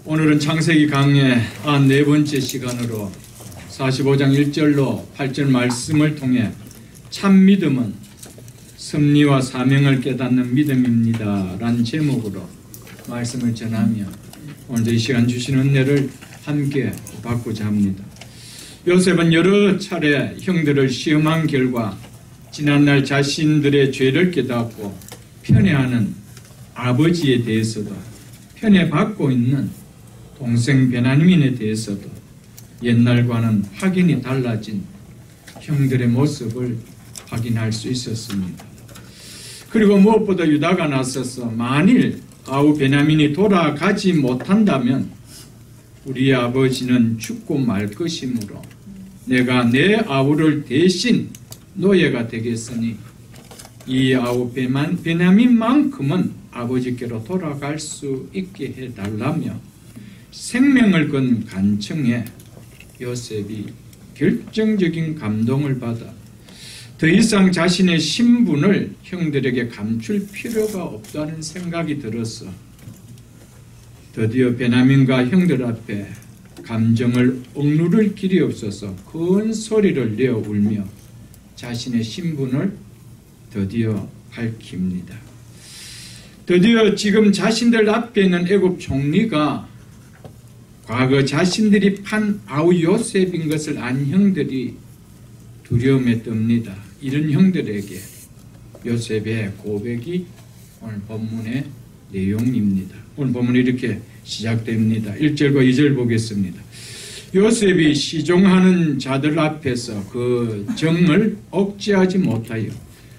오늘은 창세기 강의 94번째 시간으로 45장 1절로 8절 말씀을 통해 참 믿음은 섭리와 사명을 깨닫는 믿음입니다 라는 제목으로 말씀을 전하며 오늘 이 시간 주신 은혜를 함께 받고자 합니다. 요셉은 여러 차례 형들을 시험한 결과 지난날 자신들의 죄를 깨닫고 편애하는 아버지에 대해서도 편애받고 있는 동생 베냐민에 대해서도 옛날과는 확연히 달라진 형들의 모습을 확인할 수 있었습니다. 그리고 무엇보다 유다가 나서서 만일 아우 베냐민이 돌아가지 못한다면 우리 아버지는 죽고 말 것이므로 내가 내 아우를 대신 노예가 되겠으니 이 아우 베냐민만큼은 아버지께로 돌아갈 수 있게 해달라며 생명을 건 간청에 요셉이 결정적인 감동을 받아 더 이상 자신의 신분을 형들에게 감출 필요가 없다는 생각이 들어서 드디어 베냐민과 형들 앞에 감정을 억누를 길이 없어서 큰 소리를 내어 울며 자신의 신분을 드디어 밝힙니다. 드디어 지금 자신들 앞에 있는 애굽 총리가 과거 자신들이 판 아우 요셉인 것을 안 형들이 두려움에 뜹니다. 이런 형들에게 요셉의 고백이 오늘 본문의 내용입니다. 오늘 본문이 이렇게 시작됩니다. 1절과 2절 보겠습니다. 요셉이 시종하는 자들 앞에서 그 정을 억제하지 못하여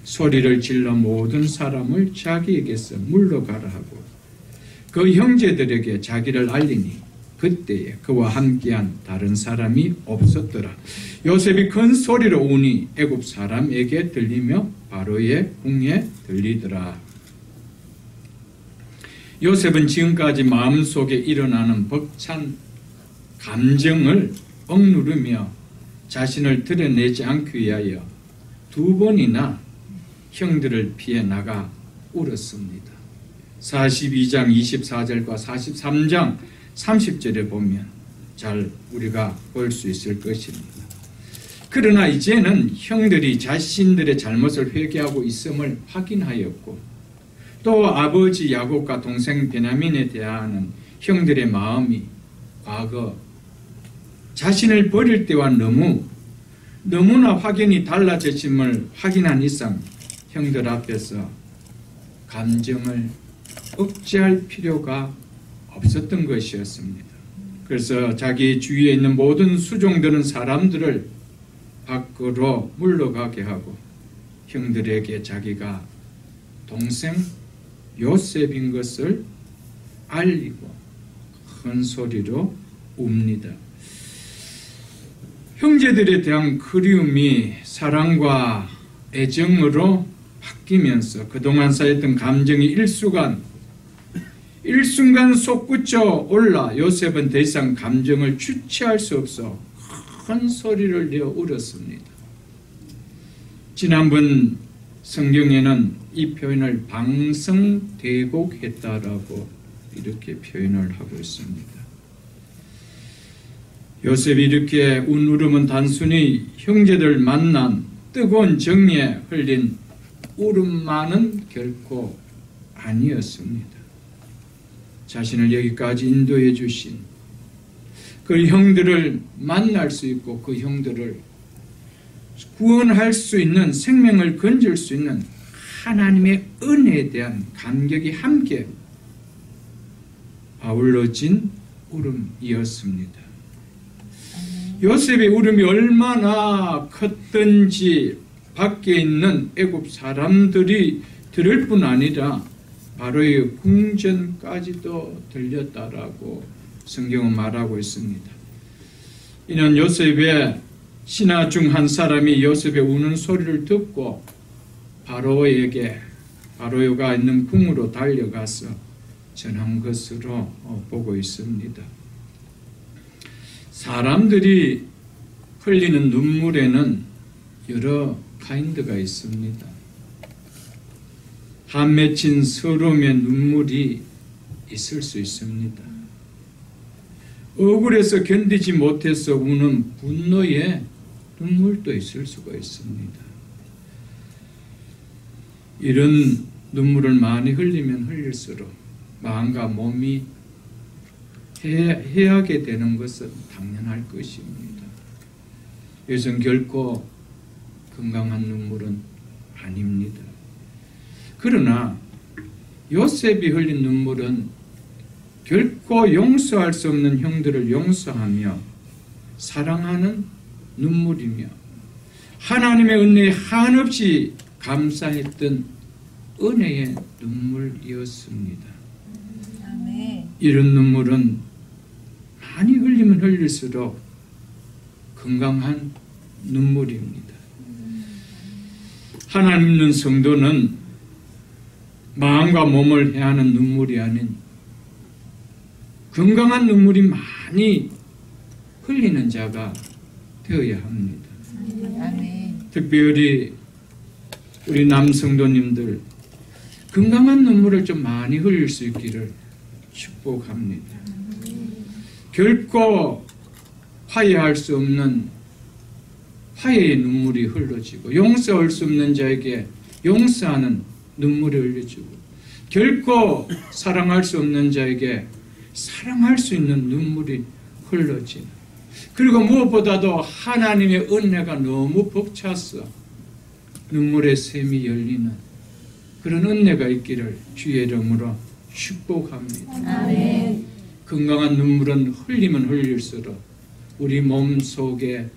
소리를 질러 모든 사람을 자기에게서 물러가라 하고 그 형제들에게 자기를 알리니 그때에 그와 함께한 다른 사람이 없었더라. 요셉이 큰 소리로 우니 애굽 사람에게 들리며 바로의 궁에 들리더라. 요셉은 지금까지 마음속에 일어나는 벅찬 감정을 억누르며 자신을 드러내지 않기 위하여 두 번이나 형들을 피해 나가 울었습니다. 42장 24절과 43장 30절에 보면 잘 우리가 볼 수 있을 것입니다. 그러나 이제는 형들이 자신들의 잘못을 회개하고 있음을 확인하였고 또 아버지 야곱과 동생 베냐민에 대하는 형들의 마음이 과거 자신을 버릴 때와 너무나 확연히 달라졌음을 확인한 이상 형들 앞에서 감정을 억제할 필요가 없었던 것이었습니다. 그래서 자기 주위에 있는 모든 수종들은 사람들을 밖으로 물러가게 하고 형들에게 자기가 동생 요셉인 것을 알리고 큰 소리로 웁니다. 형제들에 대한 그리움이 사랑과 애정으로 바뀌면서 그동안 쌓였던 감정이 일순간 솟구쳐 올라 요셉은 더 이상 감정을 주체할 수 없어 큰 소리를 내어 울었습니다. 지난번 성경에는 이 표현을 방성대곡했다라고 이렇게 표현을 하고 있습니다. 요셉이 이렇게 울음은 단순히 형제들 만난 뜨거운 정에 흘린 울음만은 결코 아니었습니다. 자신을 여기까지 인도해 주신 그 형들을 만날 수 있고 그 형들을 구원할 수 있는 생명을 건질 수 있는 하나님의 은혜에 대한 감격이 함께 아울러진 울음이었습니다. 요셉의 울음이 얼마나 컸던지 밖에 있는 애굽 사람들이 들을 뿐 아니라 바로의 궁전까지도 들렸다라고 성경은 말하고 있습니다. 이는 요셉의 신하 중 한 사람이 요셉의 우는 소리를 듣고 바로가 있는 궁으로 달려가서 전한 것으로 보고 있습니다. 사람들이 흘리는 눈물에는 여러 카인드가 있습니다. 한 맺힌 서러움의 눈물이 있을 수 있습니다. 억울해서 견디지 못해서 우는 분노의 눈물도 있을 수가 있습니다. 이런 눈물을 많이 흘리면 흘릴수록 마음과 몸이 해하게 되는 것은 당연할 것입니다. 이것은 결코 건강한 눈물은 아닙니다. 그러나 요셉이 흘린 눈물은 결코 용서할 수 없는 형들을 용서하며 사랑하는 눈물이며 하나님의 은혜에 한없이 감사했던 은혜의 눈물이었습니다. 아멘. 이런 눈물은 많이 흘리면 흘릴수록 건강한 눈물입니다. 하나님 있는 성도는 마음과 몸을 해하는 눈물이 아닌 건강한 눈물이 많이 흘리는 자가 되어야 합니다. 아멘. 특별히 우리 남성도님들 건강한 눈물을 좀 많이 흘릴 수 있기를 축복합니다. 결코 화해할 수 없는 화해의 눈물이 흘러지고 용서할 수 없는 자에게 용서하는 눈물이 흘려지고 결코 사랑할 수 없는 자에게 사랑할 수 있는 눈물이 흘러지는, 그리고 무엇보다도 하나님의 은혜가 너무 벅차서 눈물의 샘이 열리는 그런 은혜가 있기를 주의 이름으로 축복합니다. 아멘. 건강한 눈물은 흘리면 흘릴수록 우리 몸 속에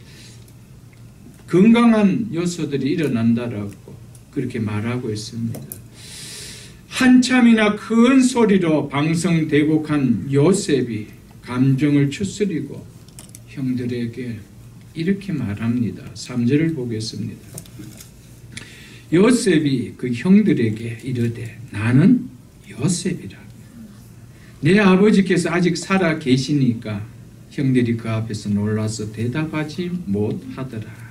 건강한 요소들이 일어난다라고 그렇게 말하고 있습니다. 한참이나 큰 소리로 방성대곡한 요셉이 감정을 추스리고 형들에게 이렇게 말합니다. 3절을 보겠습니다. 요셉이 그 형들에게 이르되 나는 요셉이라. 내 아버지께서 아직 살아 계시니까 형들이 그 앞에서 놀라서 대답하지 못하더라.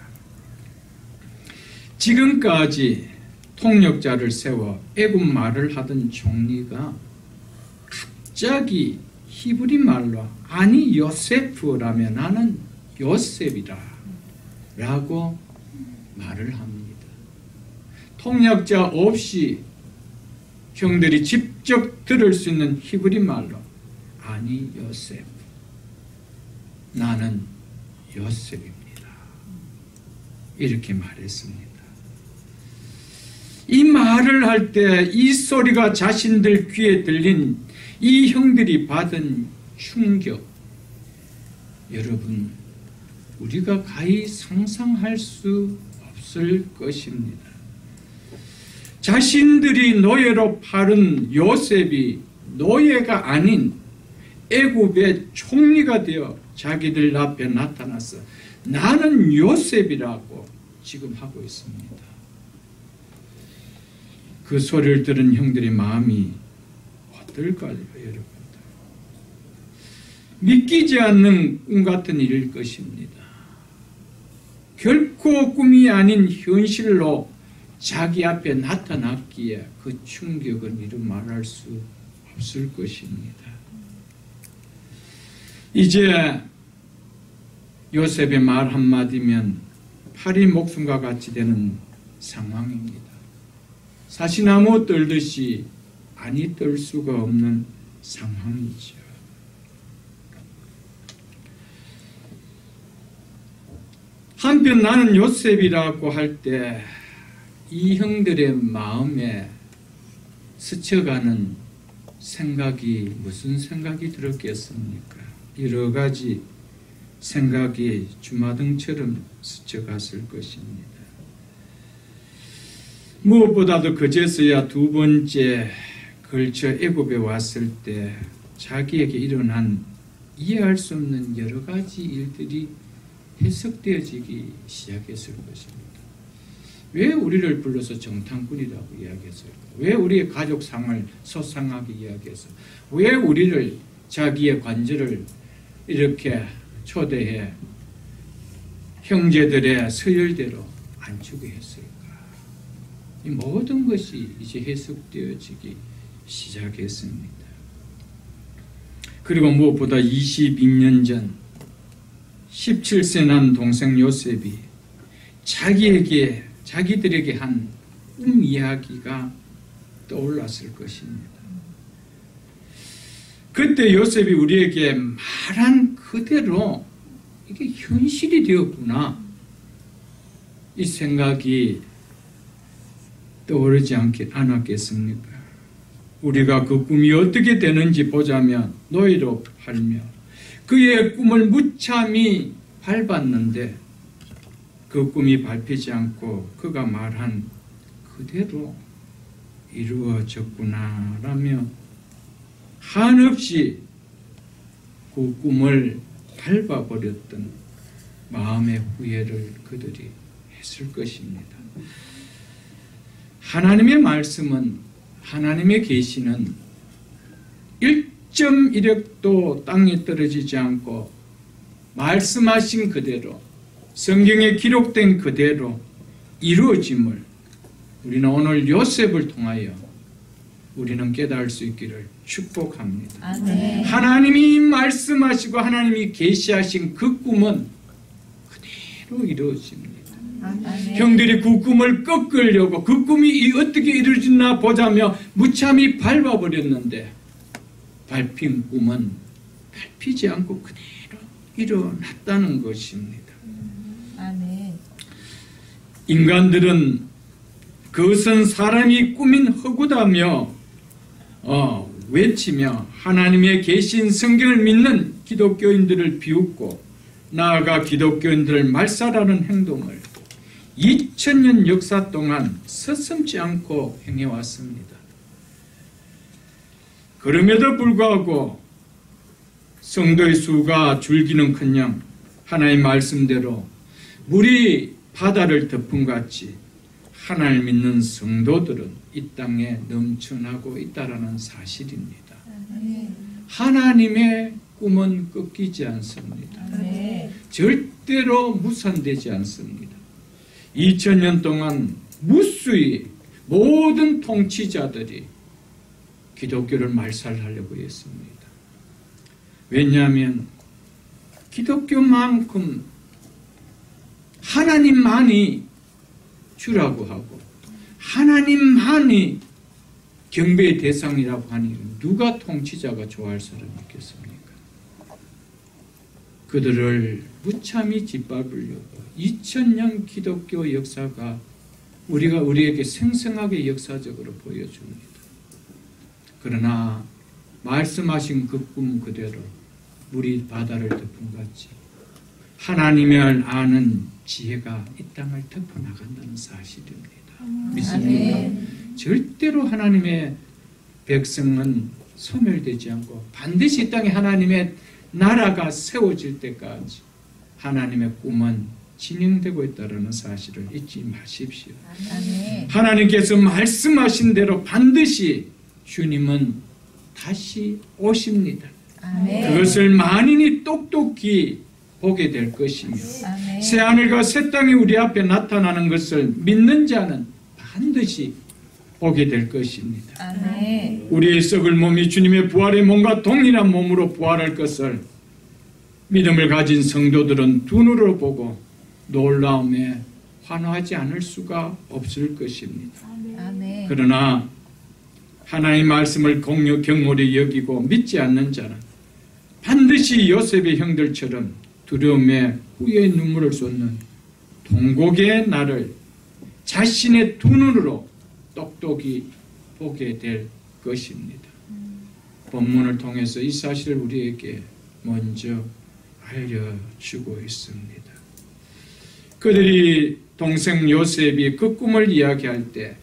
지금까지 통역자를 세워 애굽 말을 하던 종리가 갑자기 히브리 말로 아니 요세프라면 나는 요셉이라 라고 말을 합니다. 통역자 없이 형들이 직접 들을 수 있는 히브리 말로 아니 요셉, 나는 요셉입니다. 이렇게 말했습니다. 이 말을 할 때 이 소리가 자신들 귀에 들린 이 형들이 받은 충격, 여러분 우리가 가히 상상할 수 없을 것입니다. 자신들이 노예로 팔은 요셉이 노예가 아닌 애굽의 총리가 되어 자기들 앞에 나타나서 나는 요셉이라고 지금 하고 있습니다. 그 소리를 들은 형들의 마음이 어떨까요, 여러분들? 믿기지 않는 꿈 같은 일일 것입니다. 결코 꿈이 아닌 현실로 자기 앞에 나타났기에 그 충격은 이루 말할 수 없을 것입니다. 이제 요셉의 말 한마디면 파리 목숨과 같이 되는 상황입니다. 사시나무 떨듯이 아니 떨 수가 없는 상황이죠. 한편 나는 요셉이라고 할 때 이 형들의 마음에 스쳐가는 생각이 무슨 생각이 들었겠습니까? 여러 가지 생각이 주마등처럼 스쳐갔을 것입니다. 무엇보다도 그제서야 두 번째 걸쳐 애굽에 왔을 때 자기에게 일어난 이해할 수 없는 여러 가지 일들이 해석되어지기 시작했을 것입니다. 왜 우리를 불러서 정탐꾼이라고 이야기했을까? 왜 우리의 가족상을 소상하게 이야기해서 왜 우리를 자기의 관절을 이렇게 초대해 형제들의 서열대로 앉히게 했을까? 이 모든 것이 이제 해석되어지기 시작했습니다. 그리고 무엇보다 22년 전 17세 난 동생 요셉이 자기들에게 한 꿈 이야기가 떠올랐을 것입니다. 그때 요셉이 우리에게 말한 그대로 이게 현실이 되었구나, 이 생각이 떠오르지 않았겠습니까? 우리가 그 꿈이 어떻게 되는지 보자면, 노예로 팔며 그의 꿈을 무참히 밟았는데 그 꿈이 밟히지 않고 그가 말한 그대로 이루어졌구나 라며 한없이 그 꿈을 밟아버렸던 마음의 후회를 그들이 했을 것입니다. 하나님의 말씀은, 하나님의 계시는 1.1획도 땅에 떨어지지 않고 말씀하신 그대로, 성경에 기록된 그대로 이루어짐을 우리는 오늘 요셉을 통하여 우리는 깨달을 수 있기를 축복합니다. 아멘. 하나님이 말씀하시고 하나님이 계시하신 그 꿈은 그대로 이루어집니다. 아멘. 형들이 그 꿈을 꺾으려고 그 꿈이 어떻게 이루어지나 보자며 무참히 밟아버렸는데 밟힌 꿈은 밟히지 않고 그대로 일어났다는 것입니다. 아멘. 인간들은 그것은 사람이 꾸민 허구다며 외치며 하나님의 계신 성경을 믿는 기독교인들을 비웃고 나아가 기독교인들을 말살하는 행동을 2000년 역사 동안 서슴지 않고 행해왔습니다. 그럼에도 불구하고 성도의 수가 줄기는커녕 하나님의 말씀대로 물이 바다를 덮음같이 하나님을 믿는 성도들은 이 땅에 넘쳐나고 있다는 사실입니다. 아멘. 하나님의 꿈은 꺾이지 않습니다. 아멘. 절대로 무산되지 않습니다. 2000년 동안 무수히 모든 통치자들이 기독교를 말살하려고 했습니다. 왜냐하면 기독교만큼 하나님만이 주라고 하고 하나님만이 경배의 대상이라고 하니 누가 통치자가 좋아할 사람이 있겠습니까? 그들을 무참히 짓밟으려고 2000년 기독교 역사가 우리에게 생생하게 역사적으로 보여줍니다. 그러나 말씀하신 그 꿈 그대로 물이 바다를 덮음같이 하나님을 아는 지혜가 이 땅을 덮어나간다는 사실입니다. 믿습니까? 아멘. 절대로 하나님의 백성은 소멸되지 않고 반드시 이 땅에 하나님의 나라가 세워질 때까지 하나님의 꿈은 진행되고 있다는 사실을 잊지 마십시오. 아멘. 하나님께서 말씀하신 대로 반드시 주님은 다시 오십니다. 아멘. 그것을 만인이 똑똑히 보게 될 것이며 아멘. 새하늘과 새 땅이 우리 앞에 나타나는 것을 믿는 자는 반드시 보게 될 것입니다. 아멘. 우리의 썩을 몸이 주님의 부활의 몸과 동일한 몸으로 부활할 것을 믿음을 가진 성도들은 두 눈으로 보고 놀라움에 환호하지 않을 수가 없을 것입니다. 아멘. 그러나 하나님의 말씀을 경홀히 여기고 믿지 않는 자는 반드시 요셉의 형들처럼 두려움에 후회의 눈물을 쏟는 통곡의 날을 자신의 두 눈으로 똑똑히 보게 될 것입니다. 본문을 통해서 이 사실을 우리에게 먼저 알려주고 있습니다. 그들이 동생 요셉이 그 꿈을 이야기할 때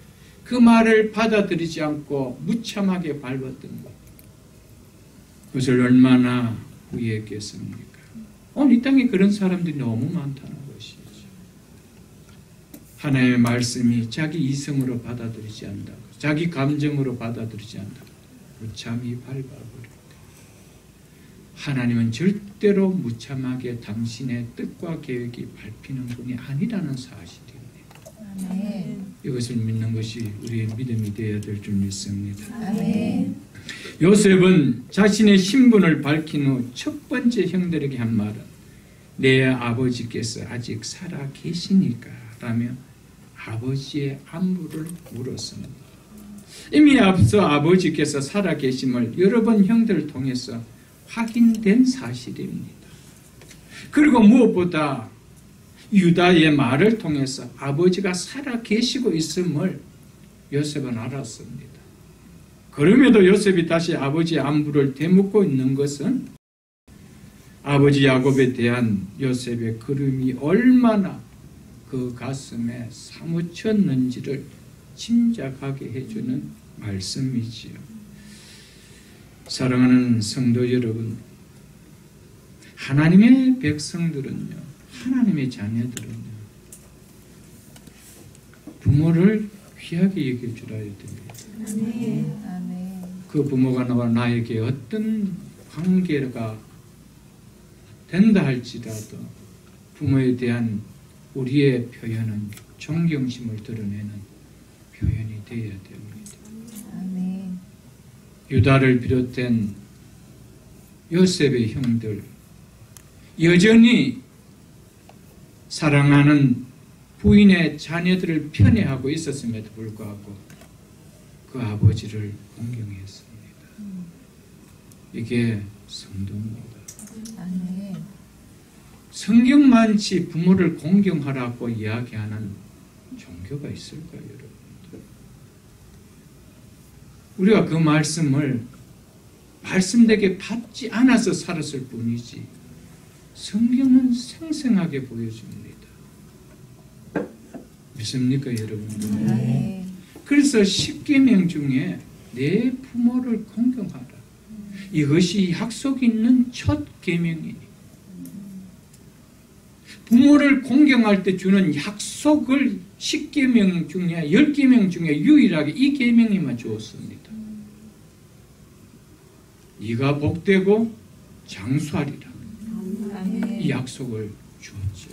그 말을 받아들이지 않고 무참하게 밟았던 것, 그것을 얼마나 후회했겠습니까? 오늘 이 땅에 그런 사람들이 너무 많다는 것이죠. 하나님의 말씀이 자기 이성으로 받아들이지 않는다고, 자기 감정으로 받아들이지 않는다고 무참히 밟아버립니다. 하나님은 절대로 무참하게 당신의 뜻과 계획이 밟히는 분이 아니라는 사실입니다. 아멘. 이것을 믿는 것이 우리의 믿음이 되어야 될 줄 믿습니다. 아멘. 요셉은 자신의 신분을 밝힌 후 첫 번째 형들에게 한 말은 내 아버지께서 아직 살아 계시니까 라며 아버지의 안부를 물었습니다. 이미 앞서 아버지께서 살아 계심을 여러 번 형들을 통해서 확인된 사실입니다. 그리고 무엇보다 유다의 말을 통해서 아버지가 살아 계시고 있음을 요셉은 알았습니다. 그럼에도 요셉이 다시 아버지의 안부를 되묻고 있는 것은 아버지 야곱에 대한 요셉의 그림이 얼마나 그 가슴에 사무쳤는지를 짐작하게 해주는 말씀이지요. 사랑하는 성도 여러분, 하나님의 백성들은요, 하나님의 자녀들은요, 부모를 귀하게 여겨주라 됩니다. 그 부모가 나와 나에게 어떤 관계가 된다 할지라도 부모에 대한 우리의 표현은 존경심을 드러내는 표현이 되어야 됩니다. 유다를 비롯한 요셉의 형들, 여전히 사랑하는 부인의 자녀들을 편애하고 있었음에도 불구하고 그 아버지를 공경했습니다. 이게 성도입니다. 성경만치 부모를 공경하라고 이야기하는 종교가 있을까요, 여러분들? 우리가 그 말씀을 말씀되게 받지 않아서 살았을 뿐이지 성경은 생생하게 보여줍니다. 믿습니까, 여러분들? 그래서 10계명 중에 내 부모를 공경하라. 이것이 약속 있는 첫 계명이니. 부모를 공경할 때 주는 약속을 10계명 중에 10계명 중에 유일하게 이 계명에만 주었습니다. 네가 복되고 장수하리라. 이 약속을 주었죠.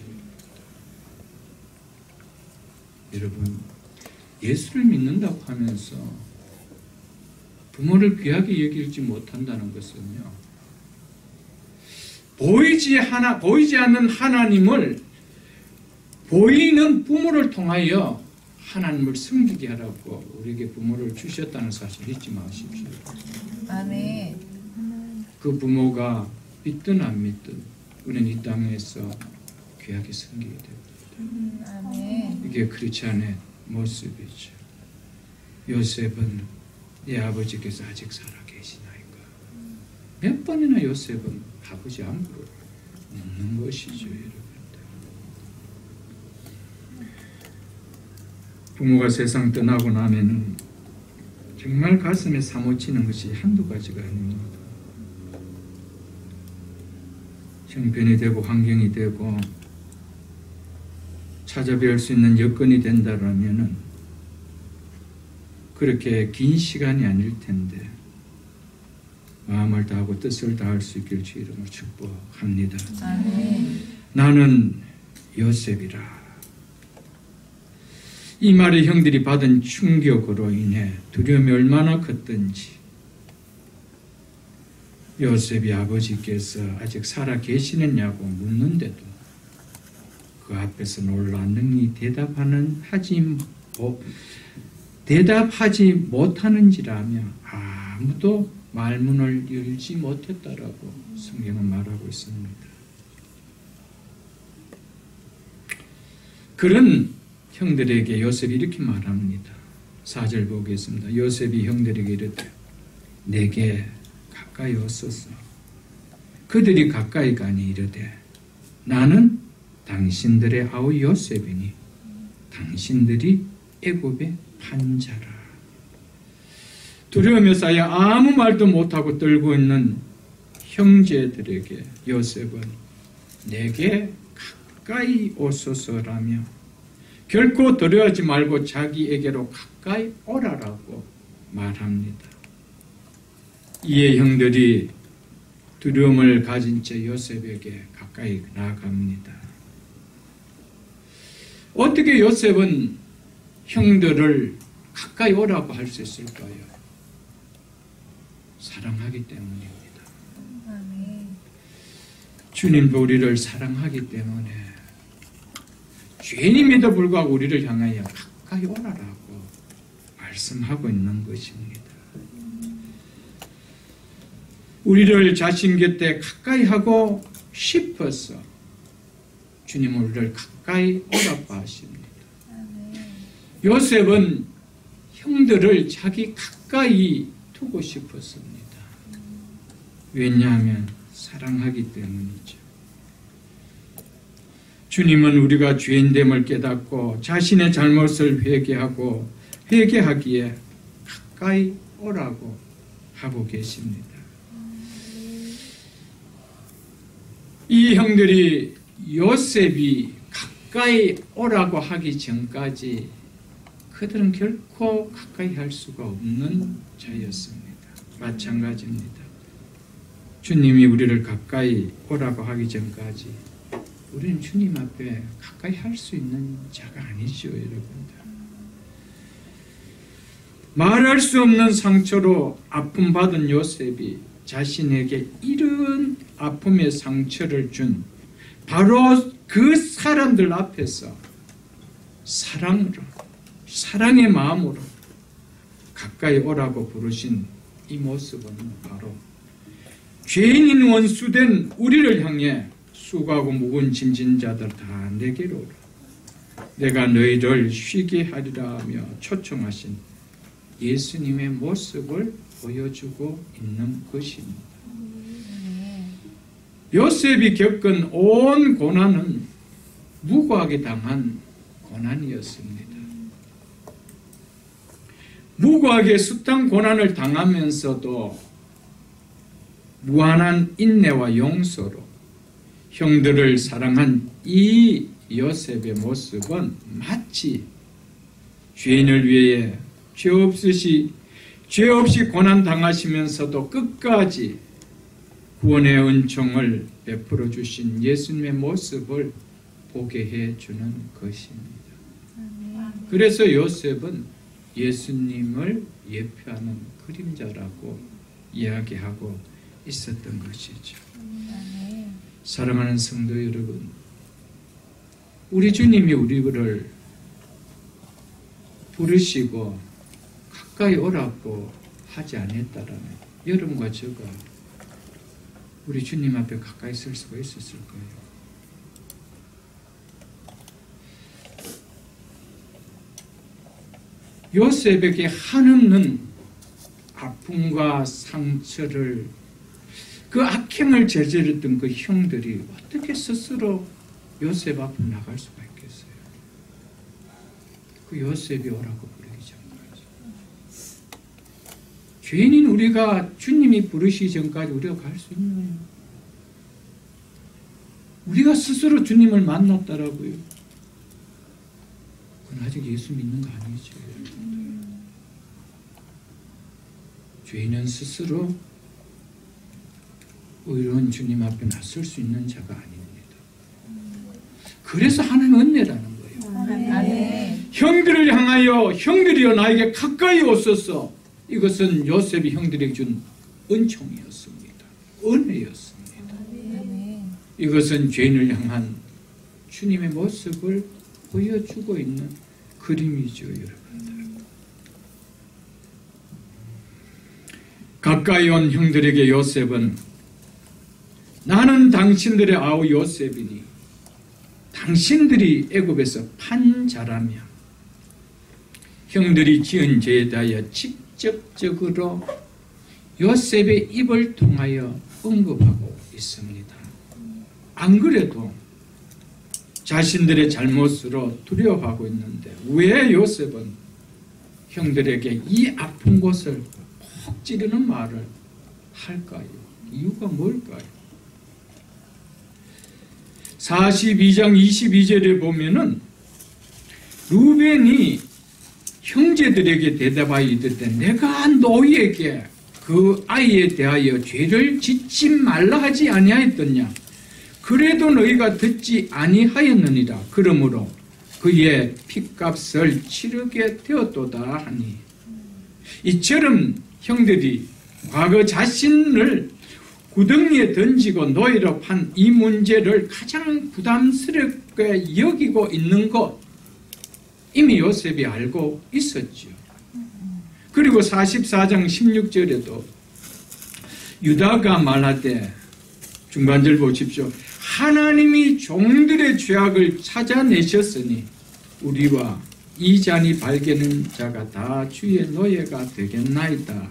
여러분, 예수를 믿는다고 하면서 부모를 귀하게 여기지 못한다는 것은요, 보이지 않는 하나님을 보이는 부모를 통하여 하나님을 섬기게 하라고 우리에게 부모를 주셨다는 사실 잊지 마십시오. 아멘. 그 부모가 믿든 안 믿든 우리는 이 땅에서 귀하게 섬기게 됩니다. 아멘. 이게 크리스찬의 모습이죠. 요셉은 내 아버지께서 아직 살아 계시나이까. 몇 번이나 요셉은 아버지 안부를 묻는 것이죠, 여러분들. 부모가 세상 떠나고 나면은 정말 가슴에 사무치는 것이 한두 가지가 아닙니다. 형편이 되고 환경이 되고 찾아뵐 수 있는 여건이 된다라면은 그렇게 긴 시간이 아닐 텐데 마음을 다하고 뜻을 다할 수 있길 주 이름으로 축복합니다. 아멘. 나는 요셉이라. 이 말에 형들이 받은 충격으로 인해 두려움이 얼마나 컸던지 요셉이 아버지께서 아직 살아 계시느냐고 묻는데도 그 앞에서 놀라 능히 대답하지 못하는지라며 아무도 말문을 열지 못했다라고 성경은 말하고 있습니다. 그런 형들에게 요셉이 이렇게 말합니다. 4절 보겠습니다. 요셉이 형들에게 이르되 내게 가까이 오소서. 그들이 가까이 가니 이르되 나는 당신들의 아우 요셉이니 당신들이 애굽의 판자라. 두려움에 쌓여 아무 말도 못하고 떨고 있는 형제들에게 요셉은 내게 가까이 오소서라며 결코 두려워하지 말고 자기에게로 가까이 오라라고 말합니다. 이에 형들이 두려움을 가진 채 요셉에게 가까이 나아갑니다. 어떻게 요셉은 형들을 가까이 오라고 할 수 있을까요? 사랑하기 때문입니다. 아멘. 주님도 우리를 사랑하기 때문에 죄인임에도 불구하고 우리를 향하여 가까이 오라라고 말씀하고 있는 것입니다. 우리를 자신 곁에 가까이 하고 싶어서 주님은 우리를 가까이 오라고 하십니다. 요셉은 형들을 자기 가까이 두고 싶었습니다. 왜냐하면 사랑하기 때문이죠. 주님은 우리가 죄인됨을 깨닫고 자신의 잘못을 회개하기에 가까이 오라고 하고 계십니다. 이 형들이 요셉이 가까이 오라고 하기 전까지 그들은 결코 가까이 할 수가 없는 자였습니다. 마찬가지입니다. 주님이 우리를 가까이 오라고 하기 전까지 우리는 주님 앞에 가까이 할 수 있는 자가 아니죠, 여러분들. 말할 수 없는 상처로 아픔받은 요셉이 자신에게 이런 아픔의 상처를 준 바로 그 사람들 앞에서 사랑으로, 사랑의 마음으로 가까이 오라고 부르신 이 모습은 바로 죄인인 원수된 우리를 향해 수고하고 무거운 짐진 자들 다 내게로 오라. 내가 너희를 쉬게 하리라 하며 초청하신 예수님의 모습을 보여주고 있는 것입니다. 요셉이 겪은 온 고난은 무고하게 당한 고난이었습니다. 무고하게 숱한 고난을 당하면서도 무한한 인내와 용서로 형들을 사랑한 이 요셉의 모습은 마치 죄인을 위해 죄 없이 고난 당하시면서도 끝까지 구원의 은총을 베풀어 주신 예수님의 모습을 보게 해주는 것입니다. 그래서 요셉은 예수님을 예표하는 그림자라고 이야기하고 있었던 것이죠. 사랑하는 성도 여러분, 우리 주님이 우리를 부르시고 가까이 오라고 하지 않았다라면 여러분과 저가 우리 주님 앞에 가까이 설 수가 있었을 거예요. 요셉에게 한없는 아픔과 상처를, 그 악행을 저질렀던 그 형들이 어떻게 스스로 요셉 앞으로 나갈 수가 있겠어요? 그 요셉이 오라고 부르기 전까지. 죄인인 우리가 주님이 부르시기 전까지 우리가 갈 수 있나요? 우리가 스스로 주님을 만났다라고요? 그건 아직 예수 믿는 거 아니죠. 죄인은 스스로 의로운 주님 앞에 나설 수 있는 자가 아닙니다. 그래서 하나님의 은혜라는 거예요. 아멘. 형들을 향하여 형들이여 나에게 가까이 오소서. 이것은 요셉이 형들에게 준 은총이었습니다. 은혜였습니다. 아멘. 이것은 죄인을 향한 주님의 모습을 보여주고 있는 그림이죠, 여러분들. 가까이 온 형들에게 요셉은 나는 당신들의 아우 요셉이니 당신들이 애굽에서 판 자라며 형들이 지은 죄에 대하여 직접적으로 요셉의 입을 통하여 언급하고 있습니다. 안 그래도 자신들의 잘못으로 두려워하고 있는데 왜 요셉은 형들에게 이 아픈 곳을 콕 찌르는 말을 할까요? 이유가 뭘까요? 42장 22절에 보면은 루벤이 형제들에게 대답하여 이르되 내가 너희에게 그 아이에 대하여 죄를 짓지 말라 하지 아니하였더냐? 그래도 너희가 듣지 아니하였느니라. 그러므로 그의 핏값을 치르게 되었도다 하니. 이처럼 형들이 과거 자신을 구덩이에 던지고 노예로 판 이 문제를 가장 부담스럽게 여기고 있는 것 이미 요셉이 알고 있었죠. 그리고 44장 16절에도 유다가 말하되 중간절 보십시오. 하나님이 종들의 죄악을 찾아내셨으니 우리와 이 잔이 발견한 자가 다 주의 노예가 되겠나이다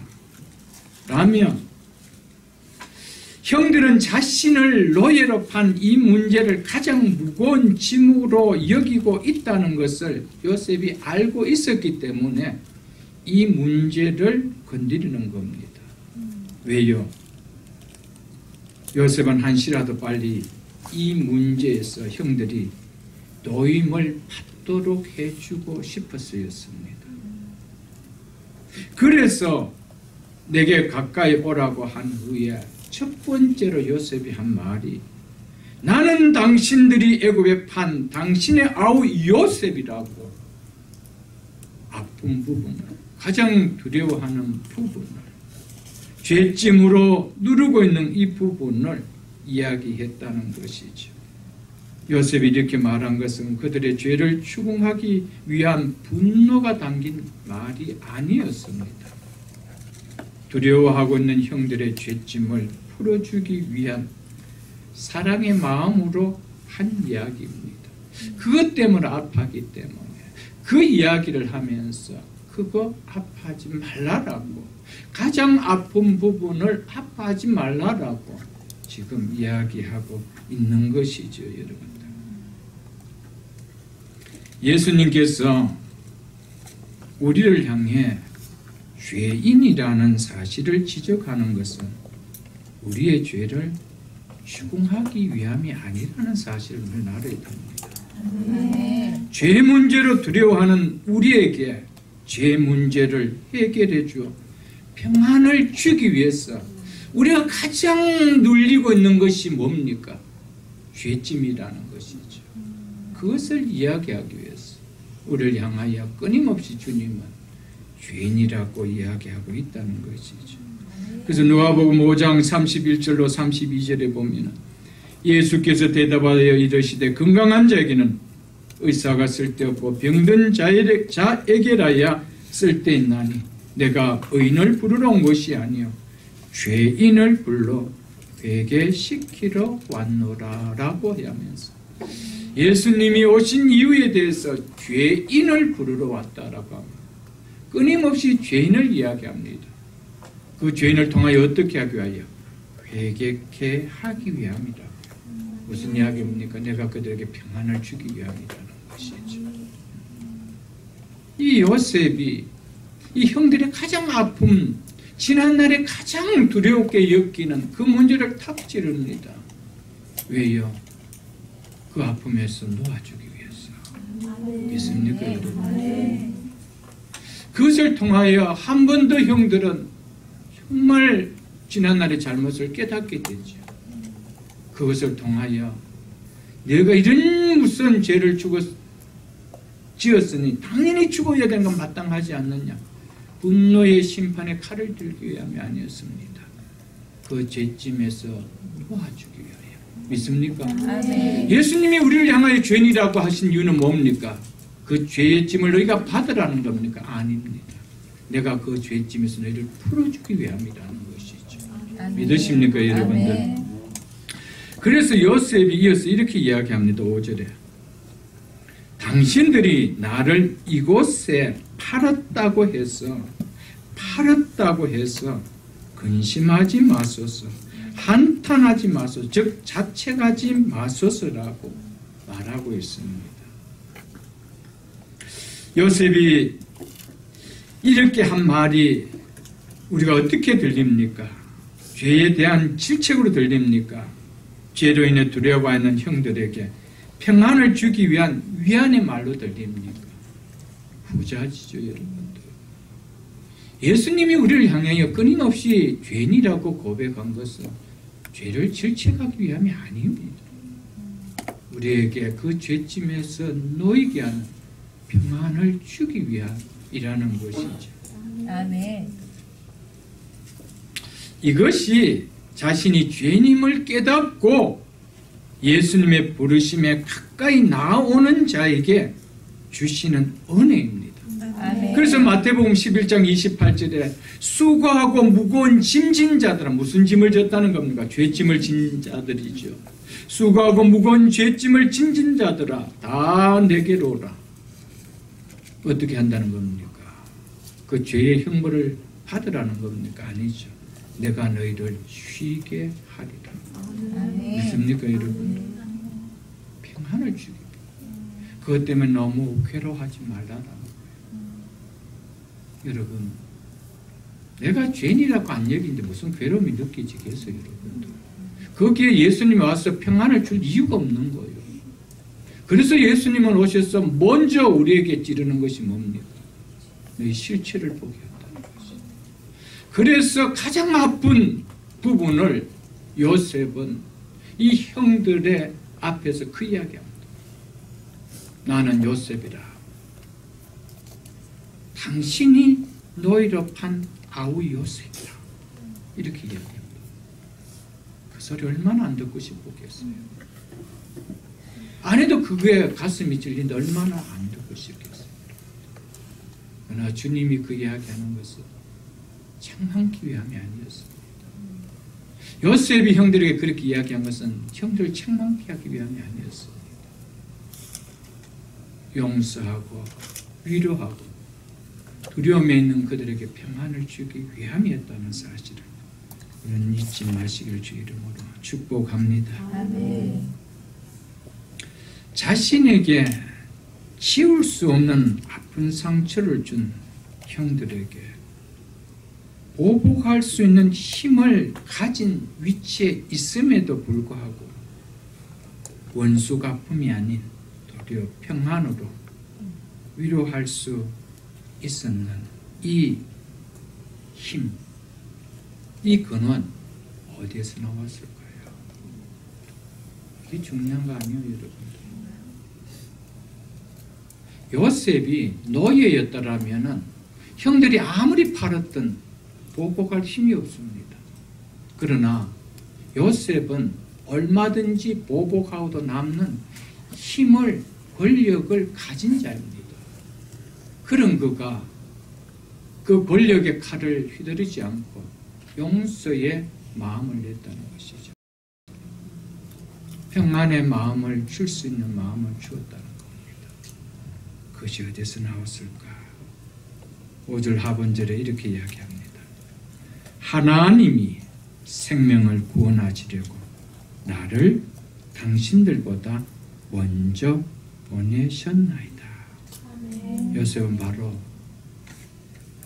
라며 형들은 자신을 노예로 판 이 문제를 가장 무거운 짐으로 여기고 있다는 것을 요셉이 알고 있었기 때문에 이 문제를 건드리는 겁니다. 왜요? 요셉은 한시라도 빨리 이 문제에서 형들이 노임을 받도록 해주고 싶었습니다. 그래서 내게 가까이 오라고 한 후에 첫 번째로 요셉이 한 말이 나는 당신들이 애굽에 판 당신의 아우 요셉이라고 아픈 부분을 가장 두려워하는 부분을 죄짐으로 누르고 있는 이 부분을 이야기했다는 것이죠. 요셉이 이렇게 말한 것은 그들의 죄를 추궁하기 위한 분노가 담긴 말이 아니었습니다. 두려워하고 있는 형들의 죄짐을 풀어주기 위한 사랑의 마음으로 한 이야기입니다. 그것 때문에 아파하기 때문에 그 이야기를 하면서 그거 아파하지 말라라고 가장 아픈 부분을 아파하지 말라라고 지금 이야기하고 있는 것이죠. 여러분들 예수님께서 우리를 향해 죄인이라는 사실을 지적하는 것은 우리의 죄를 추궁하기 위함이 아니라는 사실을 늘 알아야 됩니다. 죄 문제로 두려워하는 우리에게 죄 문제를 해결해 주어 평안을 주기 위해서 우리가 가장 눌리고 있는 것이 뭡니까? 죄짐이라는 것이죠. 그것을 이야기하기 위해서 우리를 향하여 끊임없이 주님은 죄인이라고 이야기하고 있다는 것이죠. 그래서 누가복음 5장 31절로 32절에 보면 예수께서 대답하여 이르시되 건강한 자에게는 의사가 쓸데없고 병든 자에게라야 쓸데있나니 내가 의인을 부르러 온 것이 아니요 죄인을 불러 회개시키러 왔노라 라고 하면서 예수님이 오신 이유에 대해서 죄인을 부르러 왔다라고 합니다. 끊임없이 죄인을 이야기합니다. 그 죄인을 통하여 어떻게 하기 위하여? 회개케 하기 위함이다. 무슨 이야기입니까? 내가 그들에게 평안을 주기 위함이라는 것이죠. 이 요셉이 이 형들의 가장 아픔, 지난날에 가장 두렵게 여기는 그 문제를 탁 찌릅니다. 왜요? 그 아픔에서 놓아주기 위해서. 믿습니까, 여러분? 그것을 통하여 한 번 더 형들은 정말 지난날의 잘못을 깨닫게 되죠. 그것을 통하여 내가 이런 무슨 죄를 지었으니 당연히 죽어야 되는 건 마땅하지 않느냐. 분노의 심판에 칼을 들기 위함이 아니었습니다. 그 죄짐에서 놓아주기 위하여. 믿습니까? 아멘. 예수님이 우리를 향하여 죄인이라고 하신 이유는 뭡니까? 그 죄의 짐을 너희가 받으라는 겁니까? 아닙니다. 내가 그 죄짐에서 너희를 풀어주기 위함이라는 것이죠. 아멘. 믿으십니까, 여러분들? 아멘. 그래서 요셉이 이어서 이렇게 이야기합니다. 5절에 당신들이 나를 이곳에 팔았다고 해서 근심하지 마소서, 한탄하지 마소서, 즉 자책하지 마소서라고 말하고 있습니다. 요셉이 이렇게 한 말이 우리가 어떻게 들립니까? 죄에 대한 질책으로 들립니까? 죄로 인해 두려워하는 형들에게 평안을 주기 위한 위안의 말로 들립니까? 후자지죠, 여러분들. 예수님이 우리를 향하여 끊임없이 죄인이라고 고백한 것은 죄를 질책하기 위함이 아닙니다. 우리에게 그 죄짐에서 놓이게 하는 평안을 주기 위함이라는 것이죠. 아멘. 이것이 자신이 죄인임을 깨닫고 예수님의 부르심에 가까이 나아오는 자에게 주시는 은혜입니다. 아멘. 그래서 마태복음 11장 28절에 수고하고 무거운 짐진 자들아, 무슨 짐을 졌다는 겁니까? 죄짐을 진 자들이죠. 수고하고 무거운 죄짐을 진 자들아 다 내게로 오라. 어떻게 한다는 겁니까? 그 죄의 형벌을 받으라는 겁니까? 아니죠. 내가 너희를 쉬게 하리라. 아멘. 믿습니까 여러분? 평안을 주기. 그것 때문에 너무 괴로워하지 말라라는 거예요. 여러분, 내가 죄인이라고 안 여기는데 무슨 괴로움이 느껴지겠어요, 여러분들? 거기에 예수님이 와서 평안을 줄 이유가 없는 거예요. 그래서 예수님은 오셔서 먼저 우리에게 찌르는 것이 뭡니까? 너희 실체를 보게 한다는 것이죠. 그래서 가장 아픈 부분을 요셉은 이 형들의 앞에서 그 이야기합니다. 나는 요셉이라. 당신이 너희로 판 아우 요셉이라. 이렇게 이야기합니다. 그 소리 얼마나 안 듣고 싶었겠어요. 아내도 그게 가슴이 찔린데 얼마나 안 듣고 싶겠어요. 그러나 주님이 그 이야기하는 것은 책망하기 위함이 아니었습니다. 요셉이 형들에게 그렇게 이야기한 것은 형들을 책망하기 위함이 아니었습니다. 용서하고 위로하고 두려움에 있는 그들에게 평안을 주기 위함이었다는 사실을 우리는 잊지 마시길 주 이름으로 축복합니다. 아멘. 자신에게 지울 수 없는 아픈 상처를 준 형들에게 보복할 수 있는 힘을 가진 위치에 있음에도 불구하고 원수 갚음이 아닌 도리어 평안으로 위로할 수 있었는 이 힘, 이 근원 어디에서 나왔을까요? 이게 중요한 거 아니에요, 여러분? 요셉이 노예였더라면 형들이 아무리 팔았든 보복할 힘이 없습니다. 그러나 요셉은 얼마든지 보복하고도 남는 힘을, 권력을 가진 자입니다. 그런 그가 그 권력의 칼을 휘두르지 않고 용서의 마음을 냈다는 것이죠. 평안의 마음을 줄 수 있는 마음을 주었다는 겁니다. 그것이 어디서 나왔을까? 5절 하반절에 이렇게 이야기합니다. 하나님이 생명을 구원하시려고 나를 당신들보다 먼저 보내셨나이다. 요셉은 바로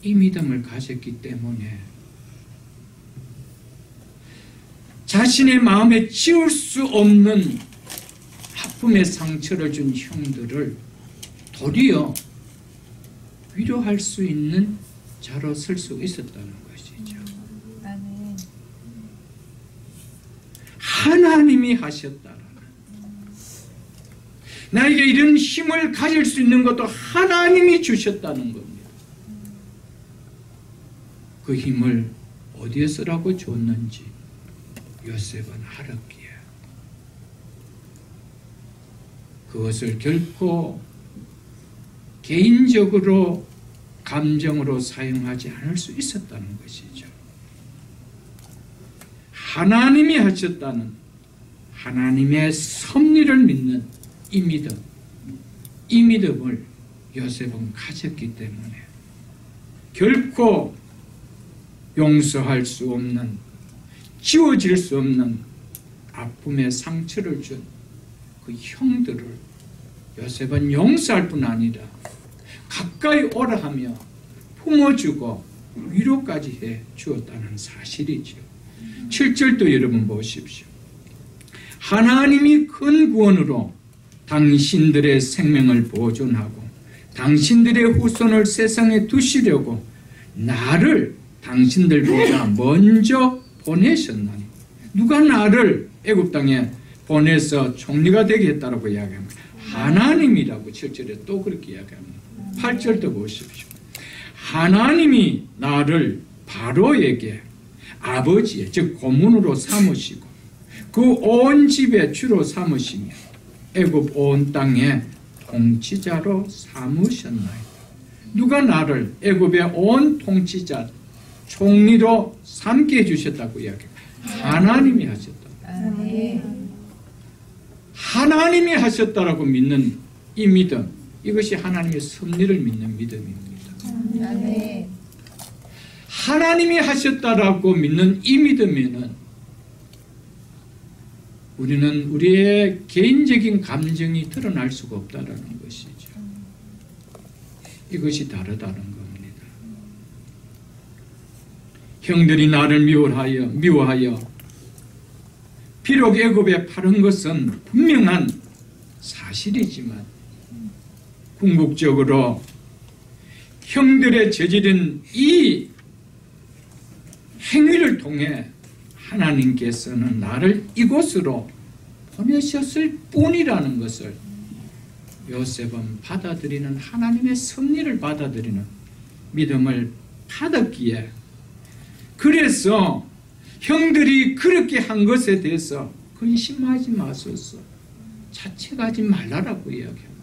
이 믿음을 가졌기 때문에 자신의 마음에 지울 수 없는 아픔의 상처를 준 형들을 도리어 위로할 수 있는 자로 설 수 있었다는 것이죠. 아멘. 하나님이 하셨다라는, 나에게 이런 힘을 가질 수 있는 것도 하나님이 주셨다는 겁니다. 그 힘을 어디에서라고 줬는지 요셉은 알았기에 그것을 결코 개인적으로 감정으로 사용하지 않을 수 있었다는 것이죠. 하나님이 하셨다는 하나님의 섭리를 믿는 이 믿음, 이 믿음을 요셉은 가졌기 때문에 결코 용서할 수 없는, 지워질 수 없는 아픔의 상처를 준 그 형들을 요셉은 용서할 뿐 아니라 가까이 오라 하며 품어주고 위로까지 해 주었다는 사실이죠. 7절도 여러분 보십시오. 하나님이 큰 구원으로 당신들의 생명을 보존하고 당신들의 후손을 세상에 두시려고 나를 당신들보다 먼저 보내셨나니. 누가 나를 애굽 땅에 보내서 총리가 되게 했다라고 이야기합니다. 하나님이라고 7절에 또 그렇게 이야기합니다. 8절도 보십시오. 하나님이 나를 바로에게 아버지의 즉 고문으로 삼으시고 그 온 집의 주로 삼으시며 애굽 온 땅의 통치자로 삼으셨나이다. 누가 나를 애굽의 온 통치자 총리로 삼게 해주셨다고 이야기합니다. 하나님이 하셨다. 하나님이 하셨다라고 믿는 이 믿음, 이것이 하나님의 섭리를 믿는 믿음입니다. 하나님이 하셨다라고 믿는 이 믿음에는 우리는 우리의 개인적인 감정이 드러날 수가 없다라는 것이죠. 이것이 다르다는 겁니다. 형들이 나를 미워하여 비록 애굽에 파른 것은 분명한 사실이지만 궁극적으로 형들의 저지른 이 행위를 통해 하나님께서는 나를 이곳으로 보내셨을 뿐이라는 것을 요셉은 받아들이는, 하나님의 섭리를 받아들이는 믿음을 받았기에, 그래서 형들이 그렇게 한 것에 대해서 근심하지 마소서, 자책하지 말라라고 이야기합니다.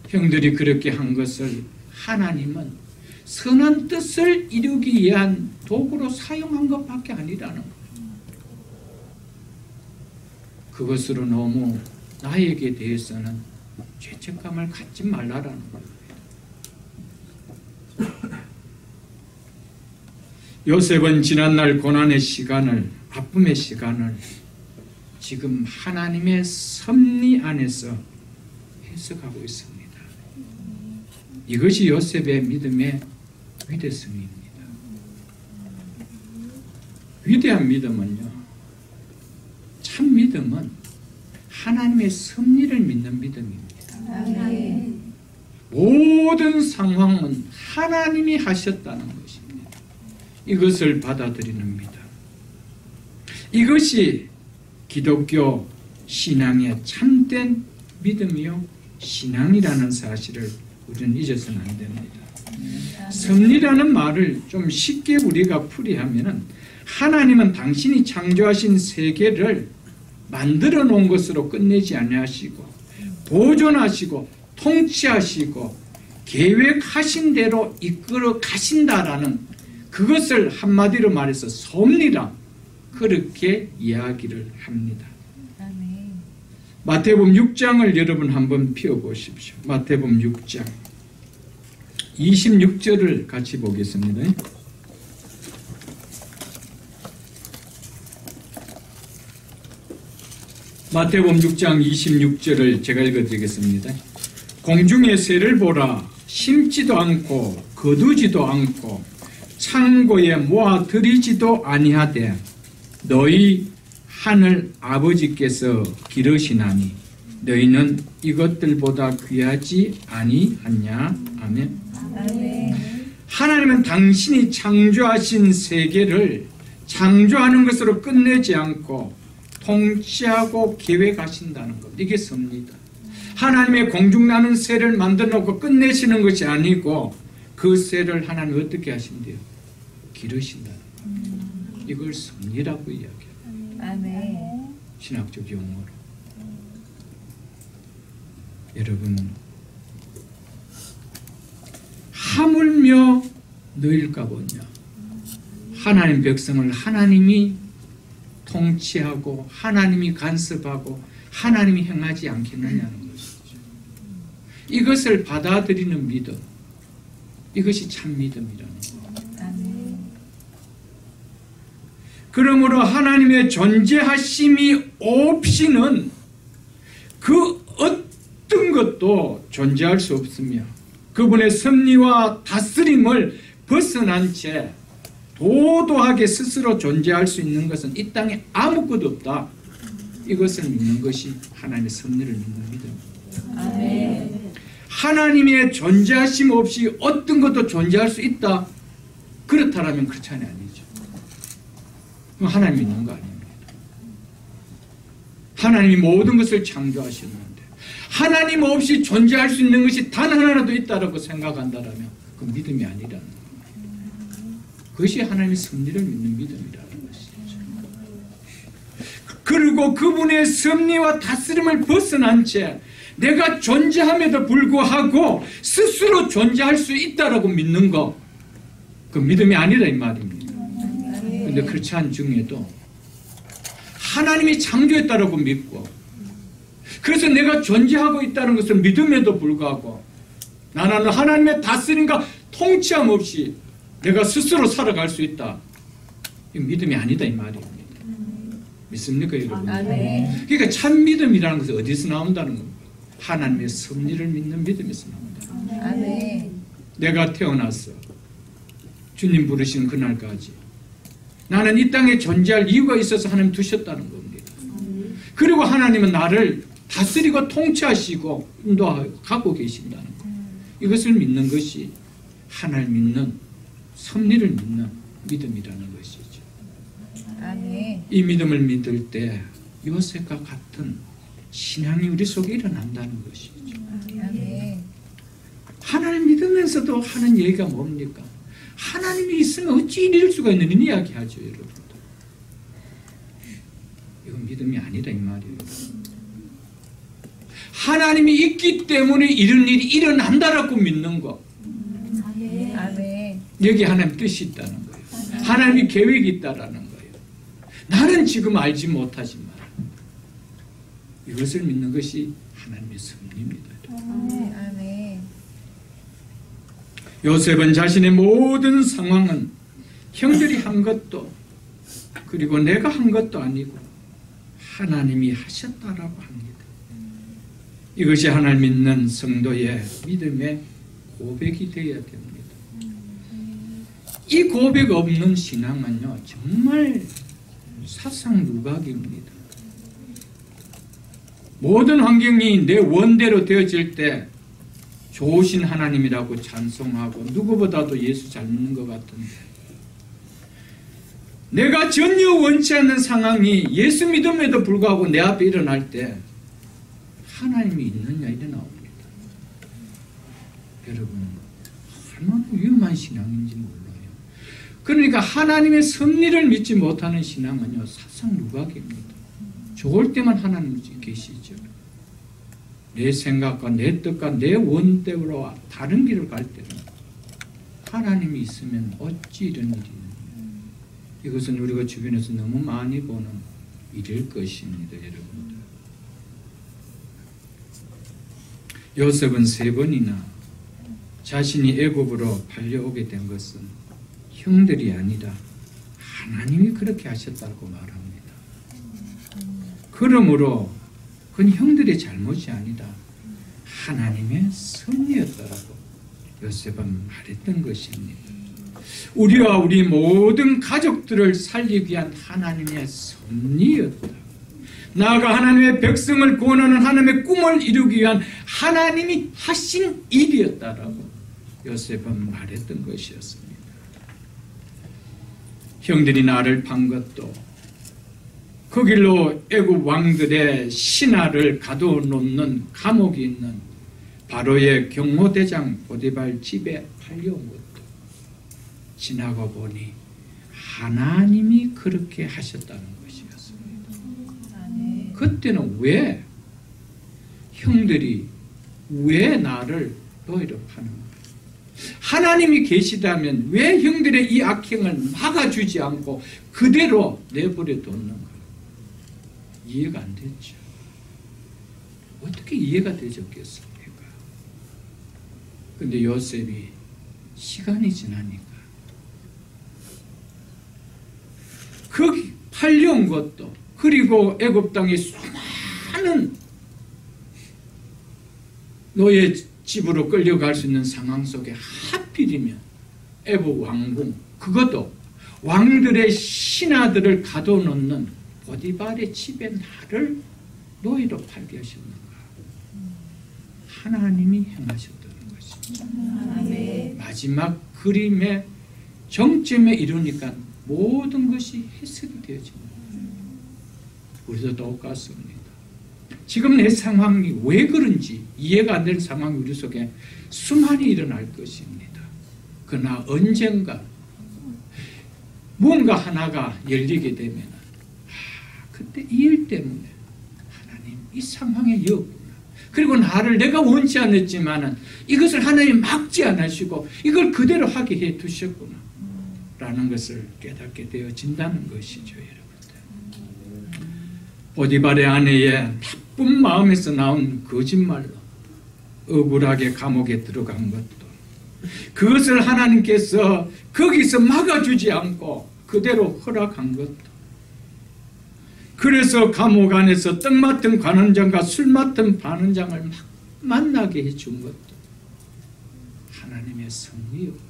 형들이 그렇게 한 것을 하나님은 선한 뜻을 이루기 위한 도구로 사용한 것밖에 아니라는 거예요. 그것으로 너무 나에게 대해서는 죄책감을 갖지 말라라는 거예요. 요셉은 지난날 고난의 시간을, 아픔의 시간을 지금 하나님의 섭리 안에서 해석하고 있습니다. 이것이 요셉의 믿음의 위대성입니다. 위대한 믿음은요, 참 믿음은 하나님의 섭리를 믿는 믿음입니다. 모든 상황은 하나님이 하셨다는 것입니다. 이것을 받아들이는 믿음, 이것이 기독교 신앙의 참된 믿음이요 신앙이라는 사실을 우리는 잊어서는 안 됩니다. 섭리라는 말을 좀 쉽게 우리가 풀이하면은, 하나님은 당신이 창조하신 세계를 만들어 놓은 것으로 끝내지 아니하시고 보존하시고 통치하시고 계획하신 대로 이끌어 가신다라는, 그것을 한마디로 말해서 섭리라, 그렇게 이야기를 합니다. 마태복음 6장을 여러분 한번 펴보십시오. 마태복음 6장 26절을 같이 보겠습니다. 마태복음 6장 26절을 제가 읽어드리겠습니다. 공중의 새를 보라, 심지도 않고 거두지도 않고 창고에 모아들이지도 아니하되 너희 하늘 아버지께서 기르시나니 너희는 이것들보다 귀하지 아니하냐. 아멘. 하나님은 당신이 창조하신 세계를 창조하는 것으로 끝내지 않고 통치하고 계획하신다는 것, 이게 섭리다. 하나님의 공중나는 새를 만들어 놓고 끝내시는 것이 아니고 그 새를 하나님 어떻게 하신대요? 기르신다는 것. 이걸 섭리라고 이야기해요. 신학적 용어로. 여러분, 하물며 너일까 보냐. 하나님 백성을 하나님이 통치하고 하나님이 간섭하고 하나님이 행하지 않겠느냐는 것이죠. 이것을 받아들이는 믿음, 이것이 참 믿음이라는 거예요. 그러므로 하나님의 존재하심이 없이는 그 어떤 것도 존재할 수 없으며, 그분의 섭리와 다스림을 벗어난 채 도도하게 스스로 존재할 수 있는 것은 이 땅에 아무것도 없다. 이것을 믿는 것이 하나님의 섭리를 믿는 믿음입니다. 하나님의 존재하심 없이 어떤 것도 존재할 수 있다. 그렇다면 그렇잖아요. 아니죠. 그럼 하나님 믿는 거 아닙니다. 하나님이 모든 것을 창조하셨는데 하나님 없이 존재할 수 있는 것이 단 하나라도 있다라고 생각한다면 그 믿음이 아니라는 거예요. 그것이 하나님의 섭리를 믿는 믿음이라는 것이죠. 그리고 그분의 섭리와 다스림을 벗어난 채 내가 존재함에도 불구하고 스스로 존재할 수 있다라고 믿는 거, 그 믿음이 아니라 이 말입니다. 그런데 그렇지 않은 중에도 하나님이 창조했다라고 믿고, 그래서 내가 존재하고 있다는 것을 믿음에도 불구하고 나는 하나님의 다스림과 통치함 없이 내가 스스로 살아갈 수 있다. 이 믿음이 아니다 이 말입니다. 믿습니까 여러분? 그러니까 참 믿음이라는 것은 어디서 나온다는 겁니까? 하나님의 섭리를 믿는 믿음에서 나온다. 내가 태어났어. 주님 부르신 그날까지 나는 이 땅에 존재할 이유가 있어서 하나님 두셨다는 겁니다. 그리고 하나님은 나를 다스리고 통치하시고 인도하고 갖고 계신다는 것. 이것을 믿는 것이 하나님 믿는 섭리를 믿는 믿음이라는 것이죠. 이 믿음을 믿을 때 요셉과 같은 신앙이 우리 속에 일어난다는 것이죠. 하나님 믿으면서도 하는 얘기가 뭡니까? 하나님이 있으면 어찌 이럴 수가 있는 이야기하죠, 여러분. 이건 믿음이 아니라 이 말이에요. 하나님이 있기 때문에 이런 일이 일어난다라고 믿는 거. 여기 하나님 뜻이 있다는 거예요. 하나님이 계획이 있다라는 거예요. 나는 지금 알지 못하지만 이것을 믿는 것이 하나님의 섭리입니다. 요셉은 자신의 모든 상황은 형들이 한 것도 그리고 내가 한 것도 아니고 하나님이 하셨다라고 합니다. 이것이 하나님 믿는 성도의 믿음의 고백이 되어야 됩니다. 이 고백 없는 신앙은요 정말 사상누각입니다. 모든 환경이 내 원대로 되어질 때 좋으신 하나님이라고 찬송하고 누구보다도 예수 잘 믿는 것 같은데 내가 전혀 원치 않는 상황이 예수 믿음에도 불구하고 내 앞에 일어날 때 하나님이 있느냐 이래 나옵니다. 여러분 얼마나 위험한 신앙인지 몰라요. 그러니까 하나님의 섭리를 믿지 못하는 신앙은요 사상누각입니다. 좋을 때만 하나님이 계시죠. 내 생각과 내 뜻과 내 원대로 다른 길을 갈 때는 하나님이 있으면 어찌 이런 일이 있느냐. 이것은 우리가 주변에서 너무 많이 보는 일일 것입니다. 여러분들. 요셉은 3번이나 자신이 애굽으로 팔려오게 된 것은 형들이 아니라 하나님이 그렇게 하셨다고 말합니다. 그러므로 그건 형들의 잘못이 아니라 하나님의 섭리였다라고 요셉은 말했던 것입니다. 우리와 우리 모든 가족들을 살리기 위한 하나님의 섭리였다. 나아가 하나님의 백성을 구원하는 하나님의 꿈을 이루기 위한 하나님이 하신 일이었다라고 요셉은 말했던 것이었습니다. 형들이 나를 판 것도 그 길로 애굽 왕들의 신하를 가둬놓는 감옥이 있는 바로의 경호대장 보디발 집에 팔려온 것도 지나고 보니 하나님이 그렇게 하셨다는 것이었습니다. 그때는 왜 형들이 왜 나를 너희를 파는 거예요? 하나님이 계시다면 왜 형들의 이 악행을 막아주지 않고 그대로 내버려 뒀는 거예요? 이해가 안 됐죠. 어떻게 이해가 되셨겠습니까? 근데 요셉이 시간이 지나니까 거기 팔려온 것도 그리고 애굽 땅에 수많은 노예 집으로 끌려갈 수 있는 상황 속에 하필이면 애굽 왕궁 그것도 왕들의 신하들을 가둬놓는 보디발의 집에 나를 노예로 팔게 하셨는가? 하나님이 행하셨다는 것이죠. 마지막 그림의 정점에 이르니까 모든 것이 해석이 되어집니다. 우리도 똑같습니다. 지금 내 상황이 왜 그런지 이해가 안 되는 상황이 우리 속에 수많이 일어날 것입니다. 그러나 언젠가 무언가 하나가 열리게 되면 그때 이 일 때문에 하나님 이 상황에 였구나. 그리고 나를 내가 원치 않았지만은 이것을 하나님 막지 않으시고 이걸 그대로 하게 해 두셨구나 라는 것을 깨닫게 되어진다는 것이죠. 여러분들, 보디발의 아내의 나쁜 마음에서 나온 거짓말로 억울하게 감옥에 들어간 것도, 그것을 하나님께서 거기서 막아주지 않고 그대로 허락한 것도, 그래서 감옥 안에서 떡 맡은 관원장과 술 맡은 반원장을 막 만나게 해준 것도 하나님의 섭리였구나.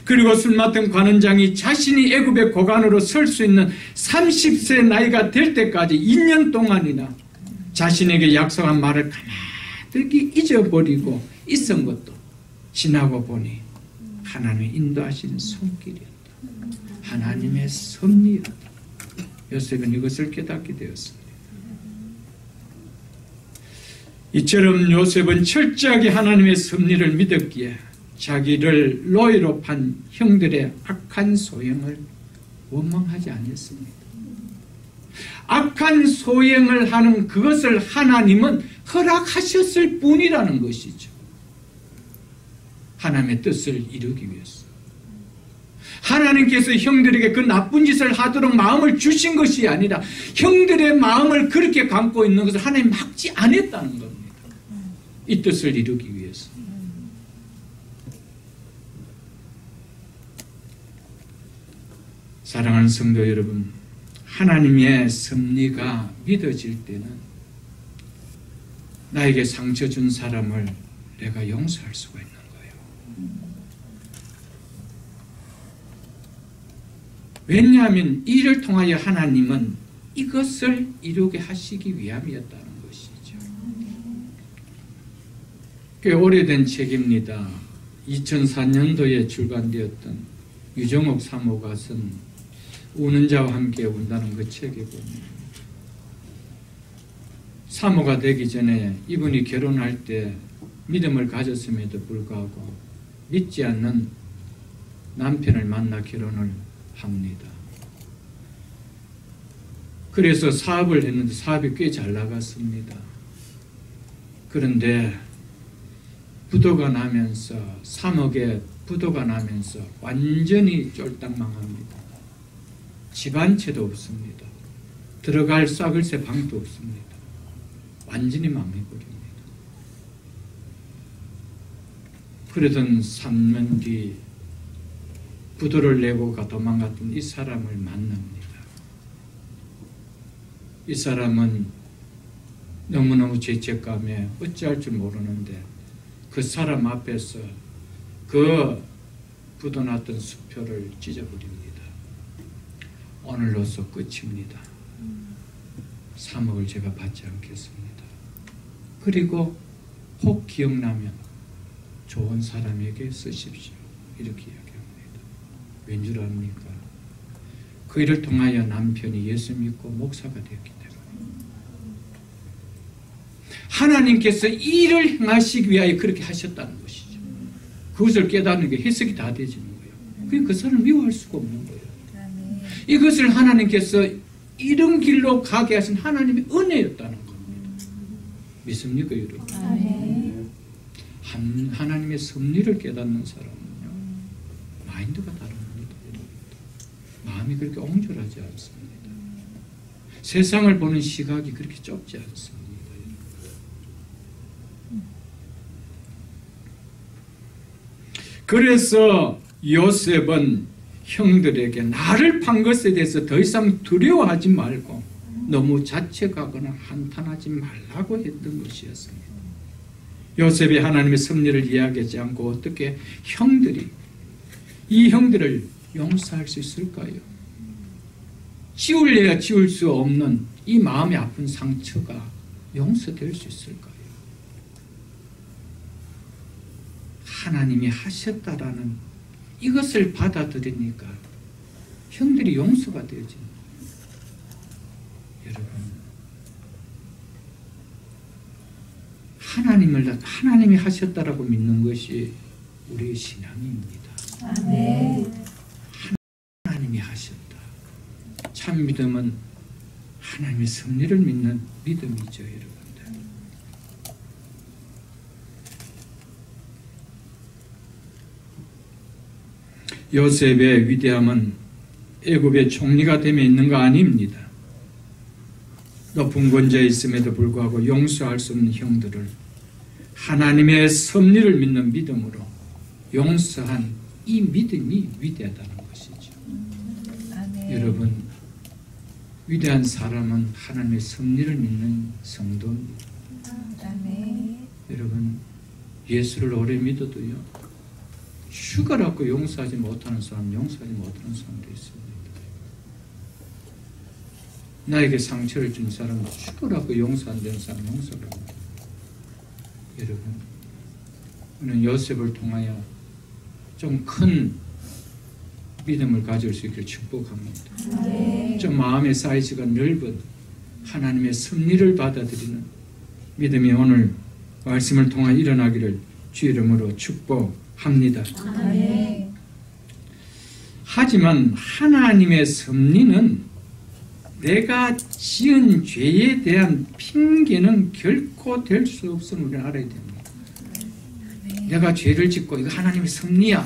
그리고 술 맡은 관원장이 자신이 애굽의 고관으로 설 수 있는 30세 나이가 될 때까지 2년 동안이나 자신에게 약속한 말을 가만히 잊어버리고 있은 것도 지나고 보니 하나님의 인도하시는 손길이었다. 하나님의 섭리였다. 요셉은 이것을 깨닫게 되었습니다. 이처럼 요셉은 철저하게 하나님의 섭리를 믿었기에 자기를 노예로 판 형들의 악한 소행을 원망하지 않았습니다. 악한 소행을 하는 그것을 하나님은 허락하셨을 뿐이라는 것이죠. 하나님의 뜻을 이루기 위해서. 하나님께서 형들에게 그 나쁜 짓을 하도록 마음을 주신 것이 아니라 형들의 마음을 그렇게 감고 있는 것을 하나님 막지 않았다는 겁니다. 이 뜻을 이루기 위해서. 사랑하는 성도 여러분, 하나님의 섭리가 믿어질 때는 나에게 상처 준 사람을 내가 용서할 수가 있는 거예요. 왜냐하면 이를 통하여 하나님은 이것을 이루게 하시기 위함이었다는 것이죠. 꽤 오래된 책입니다. 2004년도에 출간되었던 유정옥 사모가 쓴 우는 자와 함께 운다는 그 책에 보면 사모가 되기 전에 이분이 결혼할 때 믿음을 가졌음에도 불구하고 믿지 않는 남편을 만나 결혼을 합니다. 그래서 사업을 했는데 사업이 꽤 잘 나갔습니다. 그런데 부도가 나면서 3억에 부도가 나면서 완전히 쫄딱 망합니다. 집 한 채도 없습니다. 들어갈 싹을 새 방도 없습니다. 완전히 망해버립니다. 그러던 3년 뒤 부도를 내고가 도망갔던 이 사람을 만납니다. 이 사람은 너무너무 죄책감에 어찌할 줄 모르는데 그 사람 앞에서 그 부도났던 수표를 찢어버립니다. 오늘로써 끝입니다. 3억을 제가 받지 않겠습니다. 그리고 혹 기억나면 좋은 사람에게 쓰십시오. 이렇게 이야기합니다. 왠 줄 압니까? 그 일을 통하여 남편이 예수 믿고 목사가 되었기 때문에 하나님께서 이 일을 행하시기 위하여 그렇게 하셨다는 것이죠. 그것을 깨닫는 게 해석이 다 되지는 거예요. 그 사람을 미워할 수가 없는 거예요. 이것을 하나님께서 이런 길로 가게 하신 하나님의 은혜였다는 겁니다. 믿습니까, 여러분? 하나님의 섭리를 깨닫는 사람은요, 마인드가 다릅니다. 마음이 그렇게 옹졸하지 않습니다. 세상을 보는 시각이 그렇게 좁지 않습니다. 그래서 요셉은 형들에게 나를 판 것에 대해서 더 이상 두려워하지 말고 너무 자책하거나 한탄하지 말라고 했던 것이었습니다. 요셉이 하나님의 섭리를 이야기하지 않고 어떻게 이 형들을 용서할 수 있을까요? 지울래야 지울 수 없는 이 마음의 아픈 상처가 용서될 수 있을까요? 하나님이 하셨다라는 이것을 받아들이니까 형들이 용서가 되어집니다. 여러분, 하나님이 하셨다라고 믿는 것이 우리의 신앙입니다. 아멘. 하나님이 하셨다. 참 믿음은 하나님의 섭리를 믿는 믿음이죠, 여러분들. 요셉의 위대함은 애굽의 총리가 됨에 있는 거 아닙니다. 높은 권좌에 있음에도 불구하고 용서할 수 없는 형들을 하나님의 섭리를 믿는 믿음으로 용서한 이 믿음이 위대하다는 것이죠. 아멘. 여러분, 위대한 사람은 하나님의 섭리를 믿는 성도입니다. 아멘. 여러분, 예수를 오래 믿어도요, 죽어라고 용서하지 못하는 사람, 용서하지 못하는 사람도 있습니다. 나에게 상처를 준 사람, 죽어라고 용서 안 되는 사람, 용서를 합니다. 여러분, 우리는 요셉을 통하여 좀 큰 믿음을 가질 수 있기를 축복합니다. 네. 좀 마음의 사이즈가 넓은 하나님의 섭리를 받아들이는 믿음이 오늘 말씀을 통해 일어나기를 주 이름으로 축복합니다. 아멘. 하지만 하나님의 섭리는 내가 지은 죄에 대한 핑계는 결코 될 수 없음을 우리는 알아야 됩니다. 내가 죄를 짓고 이거 하나님의 섭리야,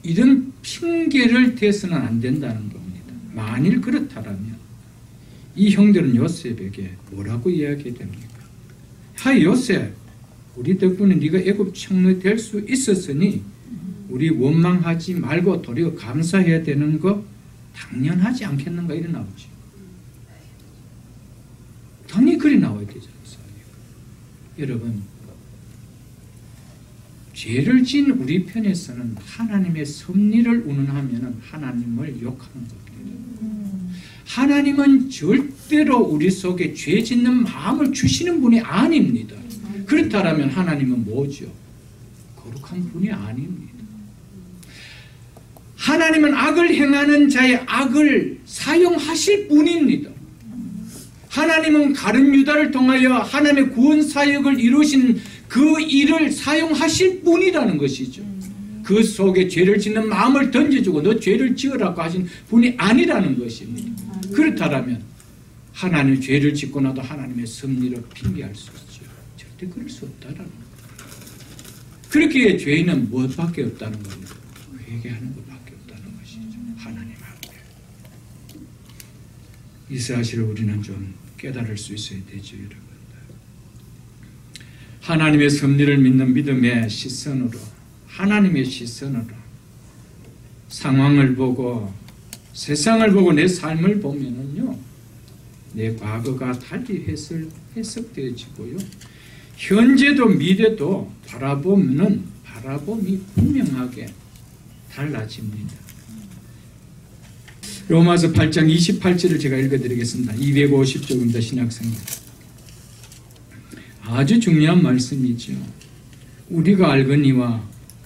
이런 핑계를 대서는 안 된다는 겁니다. 만일 그렇다면 이 형들은 요셉에게 뭐라고 이야기해야 됩니까? 하이 요셉, 우리 덕분에 네가 애굽 총리 될 수 있었으니 우리 원망하지 말고 도리어 감사해야 되는 거 당연하지 않겠는가, 이래 나오죠. 당연히 그리 나와야 되지 않습니까? 여러분, 죄를 지은 우리 편에서는 하나님의 섭리를 운운하면 하나님을 욕하는 겁니다. 하나님은 절대로 우리 속에 죄 짓는 마음을 주시는 분이 아닙니다. 그렇다면 하나님은 뭐죠? 거룩한 분이 아닙니다. 하나님은 악을 행하는 자의 악을 사용하실 분입니다. 하나님은 가룟 유다를 통하여 하나님의 구원 사역을 이루신 그 일을 사용하실 분이라는 것이죠. 그 속에 죄를 짓는 마음을 던져주고 너 죄를 지으라고 하신 분이 아니라는 것입니다. 그렇다면 하나님 죄를 짓고 나도 하나님의 섭리를 핑계할 수 있죠. 절대 그럴 수 없다라는 거예요. 그렇기에 죄인은 무엇밖에 없다는 겁니다. 회개하는 것밖에 없다는 것이죠. 하나님 앞에. 이 사실을 우리는 좀 깨달을 수 있어야 되죠, 여러분. 하나님의 섭리를 믿는 믿음의 시선으로, 하나님의 시선으로 상황을 보고 세상을 보고 내 삶을 보면은요, 내 과거가 달리 해석되어지고요, 현재도 미래도 바라보면은 바라봄이 분명하게 달라집니다. 로마서 8장 28절을 제가 읽어드리겠습니다. 250쪽입니다. 신약성경. 아주 중요한 말씀이죠. 우리가 알거니와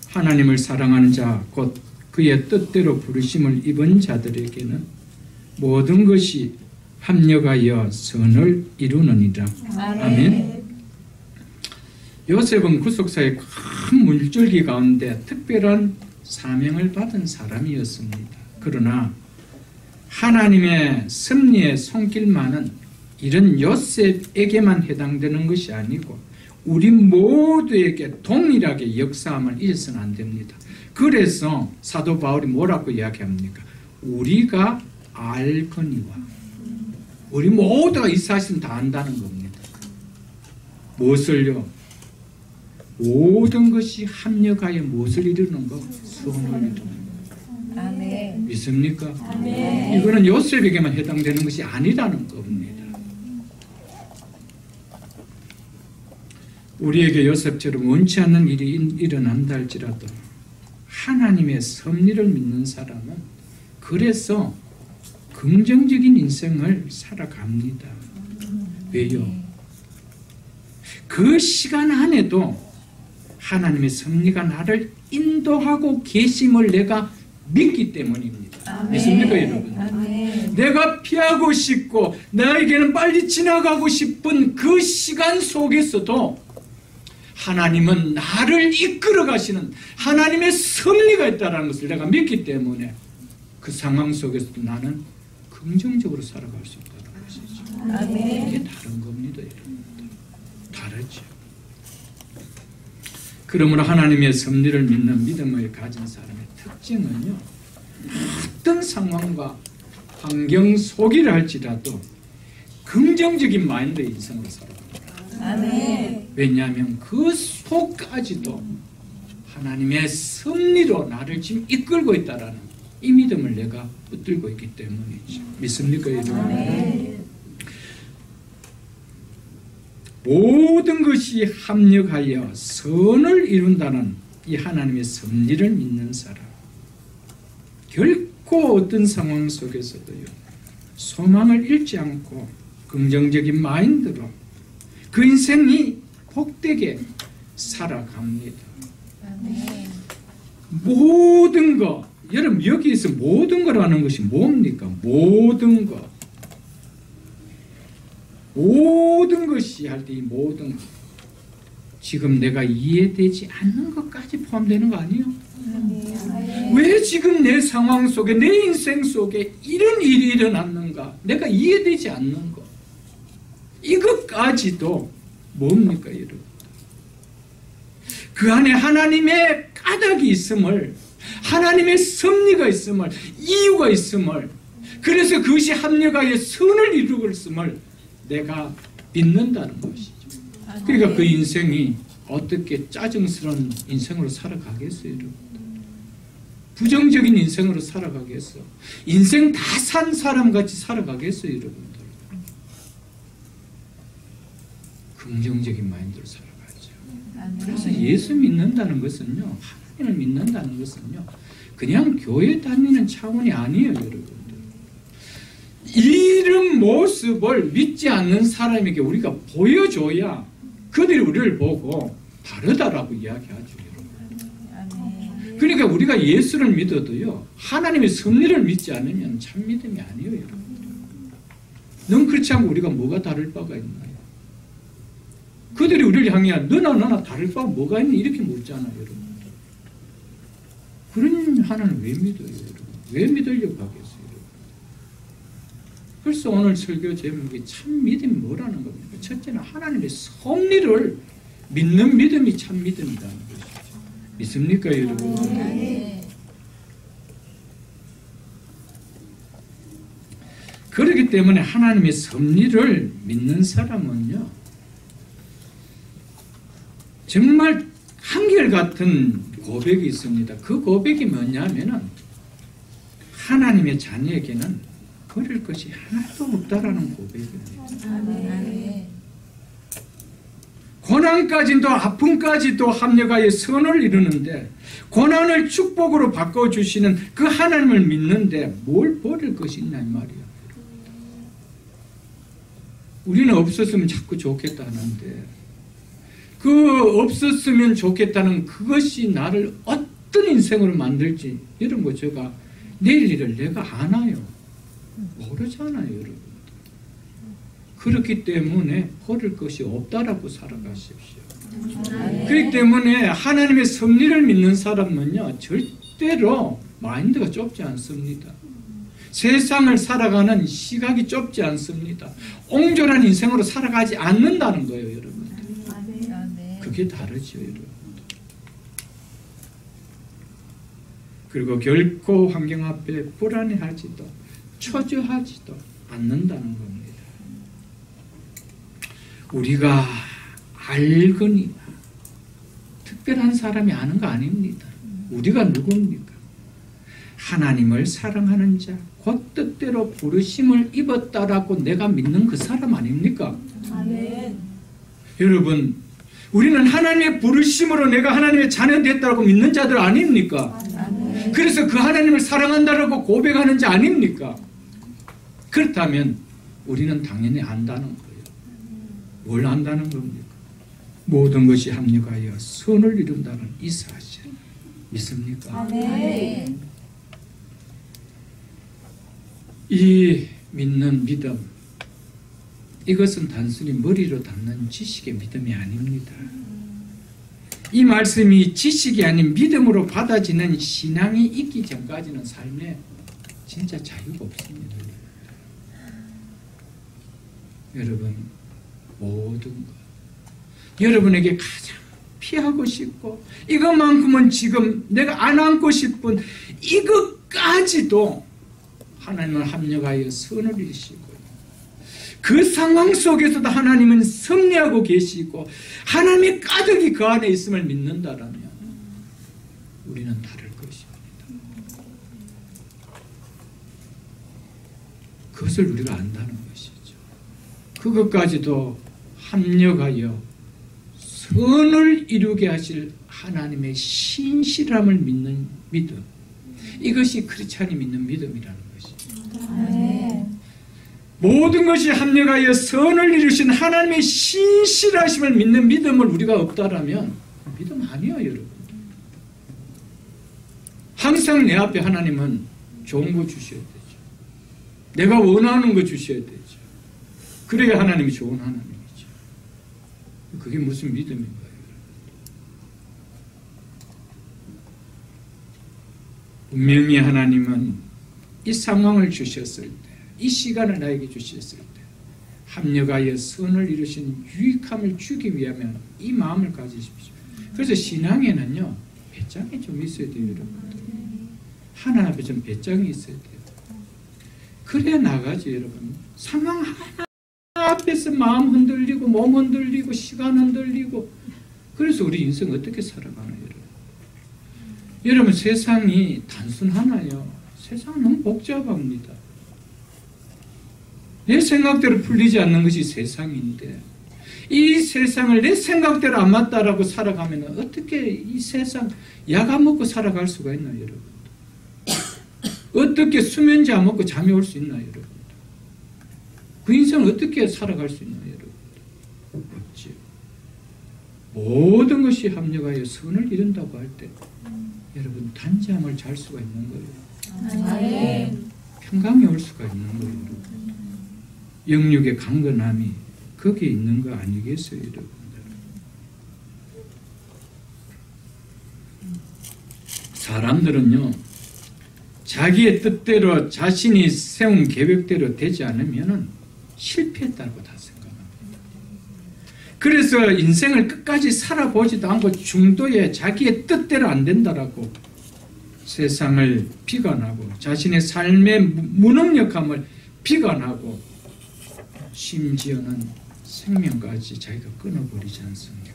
하나님을 사랑하는 자 곧 그의 뜻대로 부르심을 입은 자들에게는 모든 것이 합력하여 선을 이루느니라. 아멘. 요셉은 구속사의 큰 물줄기 가운데 특별한 사명을 받은 사람이었습니다. 그러나 하나님의 섭리의 손길만은 이런 요셉에게만 해당되는 것이 아니고 우리 모두에게 동일하게 역사함을 잊어서는 안 됩니다. 그래서 사도 바울이 뭐라고 이야기합니까? 우리가 알거니와, 우리 모두가 이 사실은 다 안다는 겁니다. 무엇을요? 모든 것이 합력하여 무엇을 이루는 것? 선을 이루는 것. 아멘. 믿습니까? 아멘. 이거는 요셉에게만 해당되는 것이 아니라는 겁니다. 우리에게 요셉처럼 원치 않는 일이 일어난다 할지라도 하나님의 섭리를 믿는 사람은 그래서 긍정적인 인생을 살아갑니다. 왜요? 그 시간 안에도 하나님의 섭리가 나를 인도하고 계심을 내가 믿기 때문입니다. 아멘. 믿습니까, 여러분? 아멘. 내가 피하고 싶고 나에게는 빨리 지나가고 싶은 그 시간 속에서도 하나님은 나를 이끌어 가시는 하나님의 섭리가 있다는 것을 내가 믿기 때문에 그 상황 속에서도 나는 긍정적으로 살아갈 수 있다는 것이죠. 아멘. 이게 다른 겁니다. 여러분들. 다르죠. 그러므로 하나님의 섭리를 믿는 믿음을 가진 사람의 특징은요, 어떤 상황과 환경 속이라 할지라도 긍정적인 마인드의 인생을 살아갑니다. 아멘. 왜냐하면 그 속까지도 하나님의 섭리로 나를 지금 이끌고 있다라는 이 믿음을 내가 붙들고 있기 때문이죠. 믿습니까, 여러분? 아멘. 모든 것이 합력하여 선을 이룬다는 이 하나님의 섭리를 믿는 사람, 결코 어떤 상황 속에서도요, 소망을 잃지 않고 긍정적인 마인드로 그 인생이 복되게 살아갑니다. 아멘. 모든 것, 여러분 여기에서 모든 거라는 것이 뭡니까? 모든 것. 모든 것이 할 때 이 모든 것. 지금 내가 이해되지 않는 것까지 포함되는 거 아니에요? 아멘. 왜 지금 내 상황 속에, 내 인생 속에 이런 일이 일어났는가? 내가 이해되지 않는 것. 이것까지도 뭡니까, 여러분? 그 안에 하나님의 까닭이 있음을, 하나님의 섭리가 있음을, 이유가 있음을, 그래서 그것이 합력하여 선을 이루고 있음을 내가 믿는다는 것이죠. 그러니까 그 인생이 어떻게 짜증스러운 인생으로 살아가겠어요, 여러분? 부정적인 인생으로 살아가겠어? 인생 다 산 사람같이 살아가겠어요, 여러분들? 긍정적인 마인드로 살아가죠. 그래서 예수 믿는다는 것은요, 하나님을 믿는다는 것은요, 그냥 교회 다니는 차원이 아니에요, 여러분들. 이런 모습을 믿지 않는 사람에게 우리가 보여줘야 그들이 우리를 보고 다르다라고 이야기하죠, 여러분. 그러니까 우리가 예수를 믿어도요, 하나님의 섭리를 믿지 않으면 참 믿음이 아니에요, 여러분. 넌 그렇지 않고 우리가 뭐가 다를 바가 있나요? 그들이 우리를 향해 너나 다를 바가 뭐가 있니? 이렇게 묻잖아요, 여러분. 그런 하나님 왜 믿어요, 여러분? 왜 믿으려고 하겠어요, 여러분? 그래서 오늘 설교 제목이 참 믿음이 뭐라는 겁니까? 첫째는 하나님의 섭리를 믿는 믿음이 참 믿음이라는 것이죠. 믿습니까, 여러분? 네. 그렇기 때문에 하나님의 섭리를 믿는 사람은요, 정말 한결같은 고백이 있습니다. 그 고백이 뭐냐면은 하나님의 자녀에게는 버릴 것이 하나도 없다라는 고백입니다. 아멘. 고난까지도 아픔까지도 합력하여 선을 이루는데 고난을 축복으로 바꿔주시는 그 하나님을 믿는데 뭘 버릴 것이 있냐 이 말이야. 우리는 없었으면 자꾸 좋겠다 하는데 그 없었으면 좋겠다는 그것이 나를 어떤 인생으로 만들지 이런 거 제가 내일 일을 내가 아나요? 모르잖아요, 여러분. 그렇기 때문에 버릴 것이 없다라고 살아가십시오. 그렇기 때문에 하나님의 섭리를 믿는 사람은요, 절대로 마인드가 좁지 않습니다. 세상을 살아가는 시각이 좁지 않습니다. 옹졸한 인생으로 살아가지 않는다는 거예요, 여러분. 그게 다르죠, 여러분. 그리고 결코 환경 앞에 불안해하지도 초조하지도 않는다는 겁니다. 우리가 알거니와 특별한 사람이 아는 거 아닙니다. 우리가 누굽니까? 하나님을 사랑하는 자, 곧 뜻대로 부르심을 입었다라고 내가 믿는 그 사람 아닙니까? 아멘. 여러분, 우리는 하나님의 부르심으로 내가 하나님의 자녀 됐다고 믿는 자들 아닙니까? 아멘. 그래서 그 하나님을 사랑한다라고 고백하는 자 아닙니까? 그렇다면 우리는 당연히 안다는 거예요. 뭘 안다는 겁니까? 모든 것이 합력하여 선을 이룬다는 이 사실. 믿습니까? 아멘. 이 믿는 믿음, 이것은 단순히 머리로 담는 지식의 믿음이 아닙니다. 이 말씀이 지식이 아닌 믿음으로 받아지는 신앙이 있기 전까지는 삶에 진짜 자유가 없습니다. 여러분, 모든 것 여러분에게 가장 피하고 싶고 이것만큼은 지금 내가 안 안고 싶은 이것까지도 하나님은 합력하여 선을 이루시고 그 상황 속에서도 하나님은 섭리하고 계시고 하나님의 가득이 그 안에 있음을 믿는다라면 우리는 다를 것입니다. 그것을 우리가 안다는 것이죠. 그것까지도 합력하여 선을 이루게 하실 하나님의 신실함을 믿는 믿음, 이것이 크리스찬이 믿는 믿음이라는 것이죠. 모든 것이 합력하여 선을 이루신 하나님의 신실하심을 믿는 믿음을 우리가 없다라면 믿음 아니에요, 여러분. 항상 내 앞에 하나님은 좋은 거 주셔야 되죠. 내가 원하는 거 주셔야 되죠. 그래야 하나님이 좋은 하나님이죠. 그게 무슨 믿음인가요? 분명히 하나님은 이 상황을 주셨을 때, 이 시간을 나에게 주셨을 때 합력하여 선을 이루신 유익함을 주기 위하면 이 마음을 가지십시오. 그래서 신앙에는요, 배짱이 좀 있어야 돼요, 여러분들. 하나 앞에 좀 배짱이 있어야 돼요. 그래야 나가지, 여러분. 상황 하나 앞에서 마음 흔들리고 몸 흔들리고 시간 흔들리고, 그래서 우리 인생 어떻게 살아가나요, 여러분? 여러분, 세상이 단순하나요? 세상은 너무 복잡합니다. 내 생각대로 풀리지 않는 것이 세상인데 이 세상을 내 생각대로 안 맞다라고 살아가면 어떻게 이 세상 약 안 먹고 살아갈 수가 있나요, 여러분? 어떻게 수면제 안 먹고 잠이 올 수 있나요, 여러분? 그 인생을 어떻게 살아갈 수 있나요, 여러분? 없지요. 모든 것이 합력하여 선을 이룬다고 할 때 여러분 단잠을 잘 수가 있는 거예요. 평강이 올 수가 있는 거예요, 여러분. 영육의 강건함이 거기에 있는 거 아니겠어요, 여러분들? 사람들은요, 자기의 뜻대로 자신이 세운 계획대로 되지 않으면 실패했다고 다 생각합니다. 그래서 인생을 끝까지 살아보지도 않고 중도에 자기의 뜻대로 안 된다라고 세상을 비관하고 자신의 삶의 무능력함을 비관하고 심지어는 생명까지 자기가 끊어버리지 않습니까?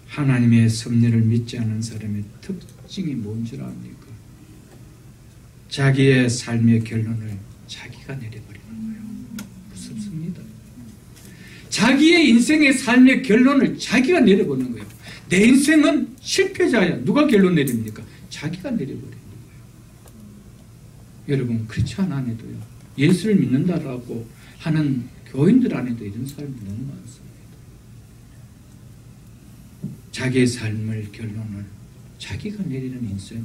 하나님의 섭리를 믿지 않은 사람의 특징이 뭔 줄 압니까? 자기의 삶의 결론을 자기가 내려버리는 거예요. 무섭습니다. 자기의 인생의 삶의 결론을 자기가 내려보는 거예요. 내 인생은 실패자야. 누가 결론 내립니까? 자기가 내려버리는 거예요. 여러분, 크리스찬 안에도요, 예수를 믿는다라고 하는 교인들 안에도 이런 사람이 너무 많습니다. 자기의 삶을 결론을 자기가 내리는 인생,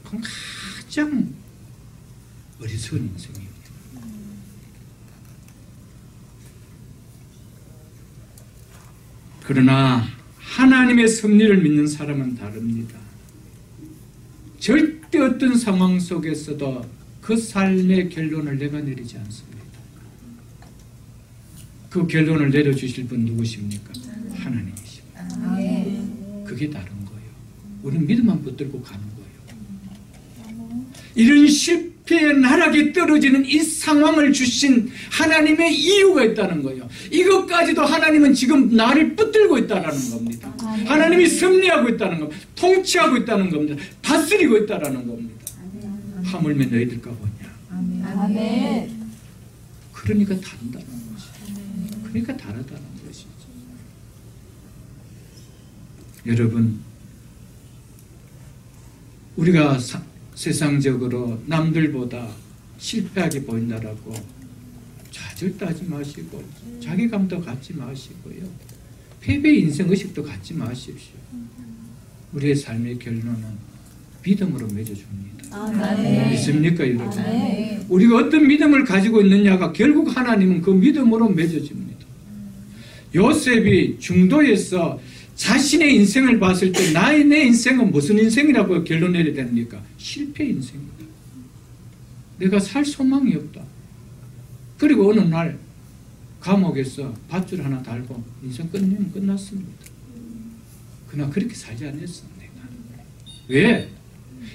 그건 가장 어리석은 인생입니다. 그러나 하나님의 섭리를 믿는 사람은 다릅니다. 절대 어떤 상황 속에서도 그 삶의 결론을 내가 내리지 않습니다. 그 결론을 내려주실 분 누구십니까? 하나님이십니다. 그게 다른 거예요. 우리는 믿음만 붙들고 가는 거예요. 이런 실패의 나락에 떨어지는 이 상황을 주신 하나님의 이유가 있다는 거예요. 이것까지도 하나님은 지금 나를 붙들고 있다는 겁니다. 하나님이 섭리하고 있다는 겁니다. 통치하고 있다는 겁니다. 다스리고 있다는 겁니다. 하물며 너희들과 보냐. 아멘. 그러니까 다른다는 것이죠. 그러니까 다르다는 것이죠. 여러분, 우리가 세상적으로 남들보다 실패하게 보인다라고 좌절하지 마시고 자기감도 갖지 마시고요. 패배 인생 의식도 갖지 마십시오. 우리의 삶의 결론은 믿음으로 맺어줍니다. 믿습니까, 여러분? 우리가 어떤 믿음을 가지고 있느냐가 결국 하나님은 그 믿음으로 맺어줍니다. 요셉이 중도에서 자신의 인생을 봤을 때 내 인생은 무슨 인생이라고 결론 내려야 됩니까? 실패 인생이다. 내가 살 소망이 없다. 그리고 어느 날 감옥에서 밧줄 하나 달고 인생 끝내면 끝났습니다. 그러나 그렇게 살지 않았어. 내가. 왜?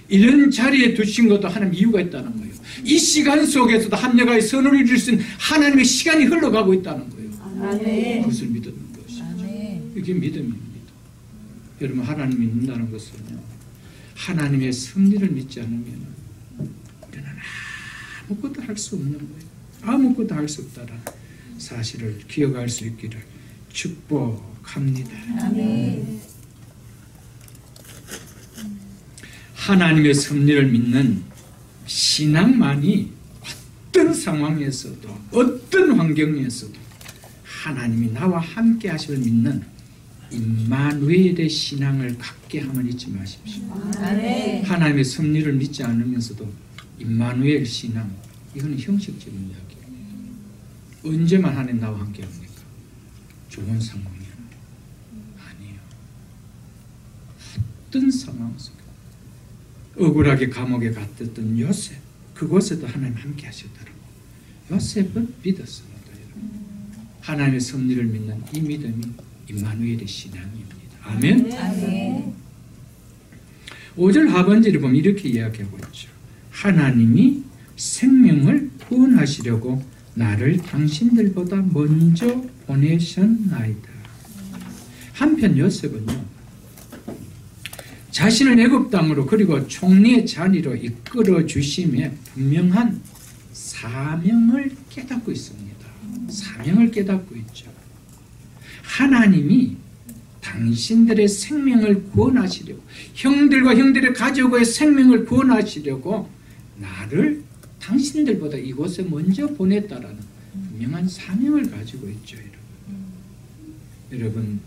이런 자리에 두신 것도 하나님 이유가 있다는 거예요. 이 시간 속에서도 합력하여 선을 이룰 수 있는 하나님의 시간이 흘러가고 있다는 거예요. 아멘. 그것을 믿는 것이죠. 아멘. 이게 믿음입니다. 여러분, 하나님 믿는다는 것은요, 하나님의 섭리를 믿지 않으면 우리는 아무것도 할 수 없는 거예요. 아무것도 할 수 없다는 사실을 기억할 수 있기를 축복합니다. 아멘. 하나님의 섭리를 믿는 신앙만이 어떤 상황에서도 어떤 환경에서도 하나님이 나와 함께 하심을 믿는 임마누엘의 신앙을 갖게 함을 잊지 마십시오. 아멘. 하나님의 섭리를 믿지 않으면서도 임마누엘 신앙, 이거는 형식적인 이야기입니다. 언제만 하나님 나와 함께 합니까? 좋은 상황이야. 아니에요. 어떤 상황 속에 억울하게 감옥에 갔던 요셉, 그곳에도 하나님 함께 하셨더라고. 요셉은 믿었습니다. 하나님의 섭리를 믿는 이 믿음이 임마누엘의 신앙입니다. 아멘. 아멘. 5절 하반절에 보면 이렇게 이야기하고 있죠. 하나님이 생명을 구원하시려고 나를 당신들보다 먼저 보내셨나이다. 한편 요셉은요, 자신을 애굽 땅으로 그리고 총리의 자리로 이끌어 주심에 분명한 사명을 깨닫고 있습니다. 사명을 깨닫고 있죠. 하나님이 당신들의 생명을 구원하시려고, 형들과 형들의 가족의 생명을 구원하시려고 나를 당신들보다 이곳에 먼저 보냈다라는 분명한 사명을 가지고 있죠. 여러분,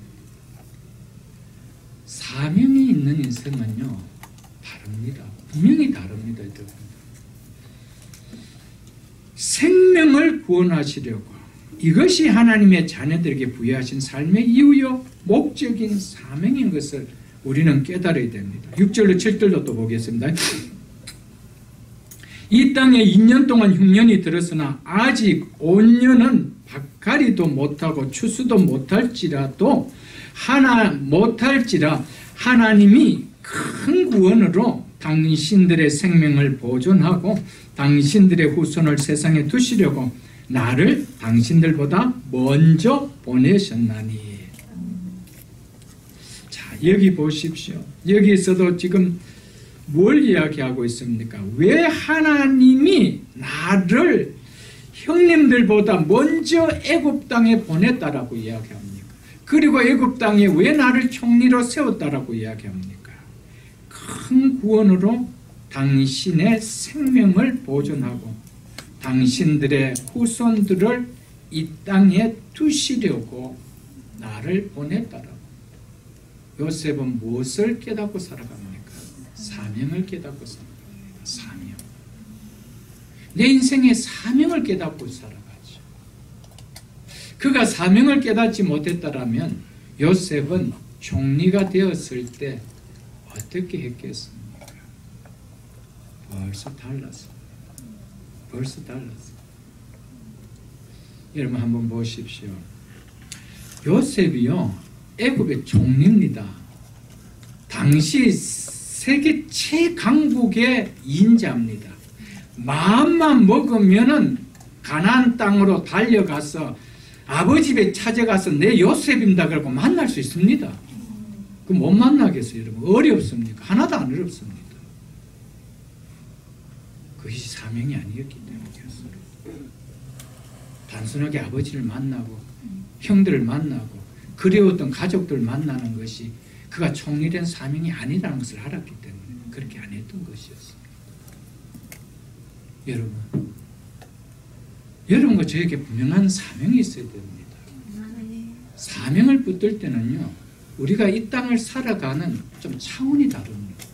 사명이 있는 인생은요, 다릅니다. 분명히 다릅니다. 여러분. 생명을 구원하시려고, 이것이 하나님의 자녀들에게 부여하신 삶의 이유요 목적인 사명인 것을 우리는 깨달아야 됩니다. 6절로 7절로 또 보겠습니다. 이 땅에 2년 동안 흉년이 들었으나 아직 5년은 밭갈이도 못하고 추수도 못할지라 하나님이 큰 구원으로 당신들의 생명을 보존하고 당신들의 후손을 세상에 두시려고 나를 당신들보다 먼저 보내셨나니. 자, 여기 보십시오. 여기서도 지금 뭘 이야기하고 있습니까? 왜 하나님이 나를 형님들보다 먼저 애굽 땅에 보냈다라고 이야기합니까? 그리고 애굽 땅에 왜 나를 총리로 세웠다라고 이야기합니까? 큰 구원으로 당신의 생명을 보존하고 당신들의 후손들을 이 땅에 두시려고 나를 보냈다라고. 요셉은 무엇을 깨닫고 살아갑니까? 사명을 깨닫고 살아갑니다. 사명. 내 인생의 사명을 깨닫고 살아가죠. 그가 사명을 깨닫지 못했다라면 요셉은 총리가 되었을 때 어떻게 했겠습니까? 벌써 달랐습니다. 여러분 한번 보십시오. 요셉이요, 애굽의 총리입니다. 당시 세계 최강국의 인자입니다. 마음만 먹으면은 가나안 땅으로 달려가서 아버지 집에 찾아가서 내 요셉입니다 그러고 만날 수 있습니다. 그 못 만나겠어요, 여러분? 어렵습니까? 하나도 안 어렵습니다. 그것이 사명이 아니었기 때문이었어요. 단순하게 아버지를 만나고 형들을 만나고 그리웠던 가족들 만나는 것이 그가 총리된 사명이 아니라는 것을 알았기 때문에 그렇게 안 했던 것이었습니다. 여러분과 저에게 분명한 사명이 있어야 됩니다. 사명을 붙들 때는요, 우리가 이 땅을 살아가는 좀 차원이 다릅니다.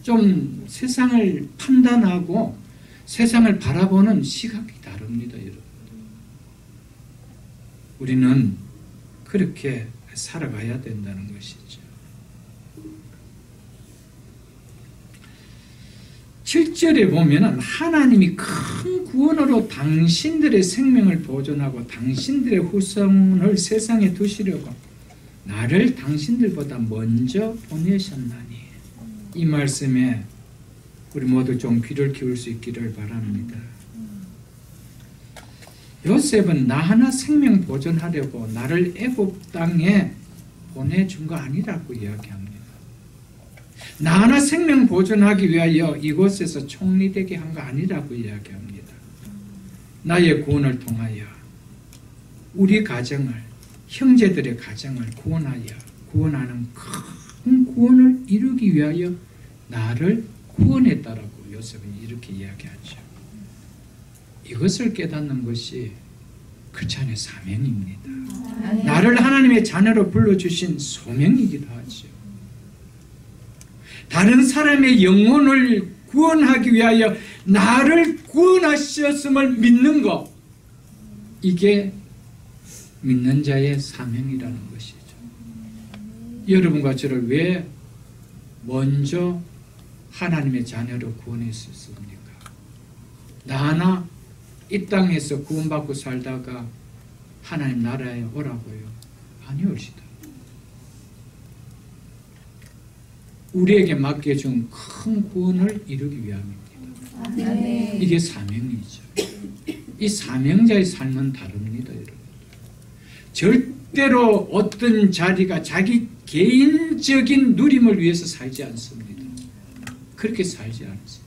좀 세상을 판단하고 세상을 바라보는 시각이 다릅니다, 여러분. 우리는 그렇게 살아가야 된다는 것이죠. 7절에 보면은 하나님이 큰 구원으로 당신들의 생명을 보존하고 당신들의 후손을 세상에 두시려고 나를 당신들보다 먼저 보내셨나니. 이 말씀에 우리 모두 좀 귀를 기울 수 있기를 바랍니다. 요셉은 나 하나 생명 보존하려고 나를 애굽 땅에 보내준 거 아니라고 이야기합니다. 나 하나 생명 보존하기 위하여 이곳에서 총리되게 한 거 아니라고 이야기합니다. 나의 구원을 통하여 우리 가정을, 형제들의 가정을 구원하는 큰 구원을 이루기 위하여 나를 구원했다라고 요셉은 이렇게 이야기하죠. 이것을 깨닫는 것이 크리스찬의 사명입니다. 나를 하나님의 자녀로 불러주신 소명이기도 하죠. 다른 사람의 영혼을 구원하기 위하여 나를 구원하셨음을 믿는 것, 이게 믿는 자의 사명이라는 것이죠. 여러분과 저를 왜 먼저 하나님의 자녀로 구원했습니까? 나 하나 이 땅에서 구원받고 살다가 하나님 나라에 오라고요? 아니올시다. 우리에게 맡겨준 큰 구원을 이루기 위함입니다. 이게 사명이죠. 이 사명자의 삶은 다릅니다, 여러분. 절대로 어떤 자리가 자기 개인적인 누림을 위해서 살지 않습니다. 그렇게 살지 않습니다.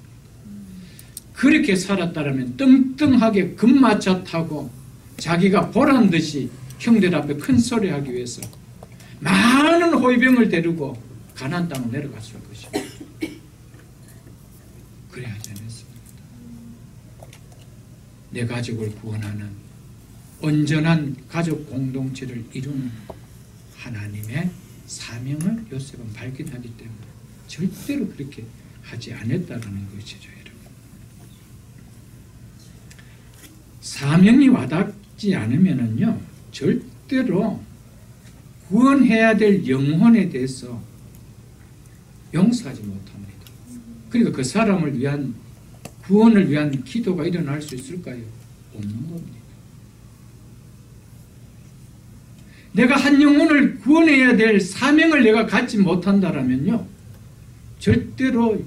그렇게 살았다면 뚱뚱하게 금마차 타고 자기가 보란 듯이 형들 앞에 큰 소리 하기 위해서 많은 호위병을 데리고 가나안 땅으로 내려갔을 것입니다. 그래야 하지 않았습니다. 내 가족을 구원하는 온전한 가족 공동체를 이루는 하나님의 사명을 요셉은 발견하기 때문에 절대로 그렇게 하지 않았다는 것이죠, 여러분. 사명이 와닿지 않으면요, 절대로 구원해야 될 영혼에 대해서 용서하지 못합니다. 그러니까 그 사람을 위한 구원을 위한 기도가 일어날 수 있을까요? 없는 겁니다. 내가 한 영혼을 구원해야 될 사명을 내가 갖지 못한다면요, 절대로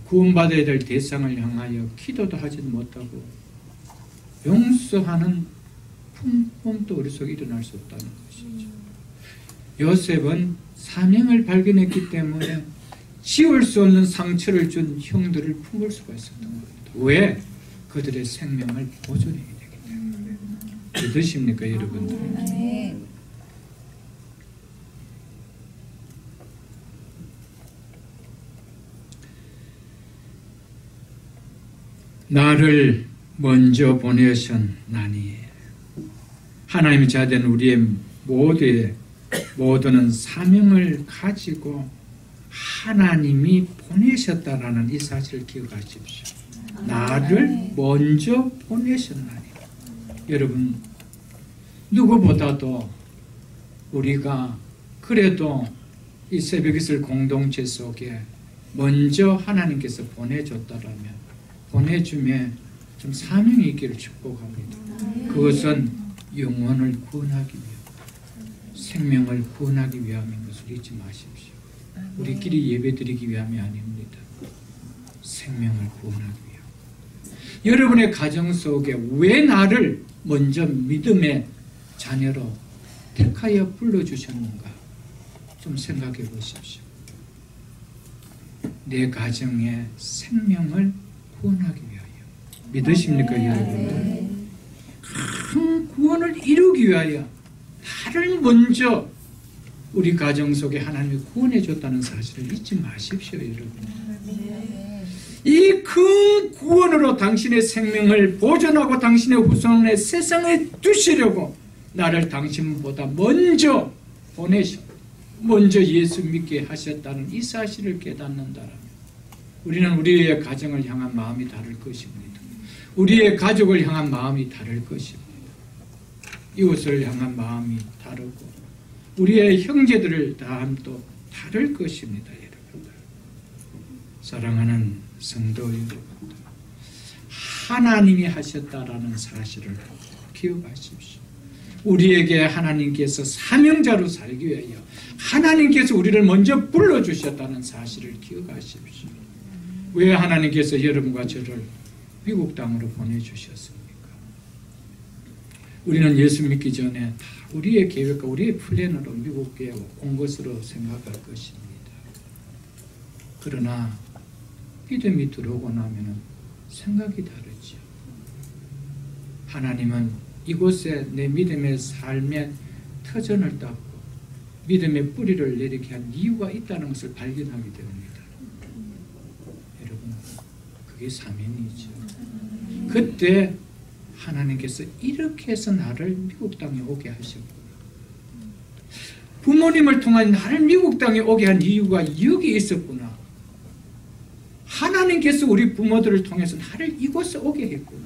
구원받아야 될 대상을 향하여 기도도 하지 못하고 용서하는 품도 우리 속에 일어날 수 없다는 것이죠. 요셉은 사명을 발견했기 때문에 지울 수 없는 상처를 준 형들을 품을 수가 있었던 겁니다. 왜? 그들의 생명을 보존해야 되기 때문에. 믿으십니까, 여러분들? 나를 먼저 보내셨나니. 하나님의 자된 우리의 모두는 사명을 가지고 하나님이 보내셨다라는 이 사실을 기억하십시오. 나를 먼저 보내셨나니. 여러분, 누구보다도 우리가 그래도 이 새벽이슬 공동체 속에 먼저 하나님께서 보내줬다라면 보내줌에 좀 사명이 있기를 축복합니다. 그것은 영혼을 구원하기 위함, 생명을 구원하기 위함인 것을 잊지 마십시오. 우리끼리 예배드리기 위함이 아닙니다. 생명을 구원하기 위함. 여러분의 가정 속에 왜 나를 먼저 믿음의 자녀로 택하여 불러주셨는가 좀 생각해 보십시오. 내 가정의 생명을 구원하기 위하여. 믿으십니까, 여러분들? 큰 구원을 이루기 위하여 나를 먼저 우리 가정 속에 하나님이 구원해 줬다는 사실을 잊지 마십시오, 여러분. 이 큰 구원으로 당신의 생명을 보존하고 당신의 후손의 세상에 두시려고 나를 당신보다 먼저 보내셔, 먼저 예수 믿게 하셨다는 이 사실을 깨닫는다면 우리는 우리의 가정을 향한 마음이 다를 것입니다. 우리의 가족을 향한 마음이 다를 것입니다. 이웃을 향한 마음이 다르고 우리의 형제들을 다함 또 다를 것입니다. 여러분들. 사랑하는 성도 여러분들, 하나님이 하셨다라는 사실을 기억하십시오. 우리에게 하나님께서 사명자로 살기 위하여 하나님께서 우리를 먼저 불러주셨다는 사실을 기억하십시오. 왜 하나님께서 여러분과 저를 미국 땅으로 보내주셨습니까? 우리는 예수 믿기 전에 다 우리의 계획과 우리의 플랜으로 미국에 온 것으로 생각할 것입니다. 그러나 믿음이 들어오고 나면 생각이 다르죠. 하나님은 이곳에 내 믿음의 삶의 터전을 닦고 믿음의 뿌리를 내리게 한 이유가 있다는 것을 발견하게 됩니다. 여러분, 그게 사명이죠. 그때 하나님께서 이렇게 해서 나를 미국 땅에 오게 하셨구나. 부모님을 통한 나를 미국 땅에 오게 한 이유가 여기 있었구나. 하나님께서 우리 부모들을 통해서 나를 이곳에 오게 했구나.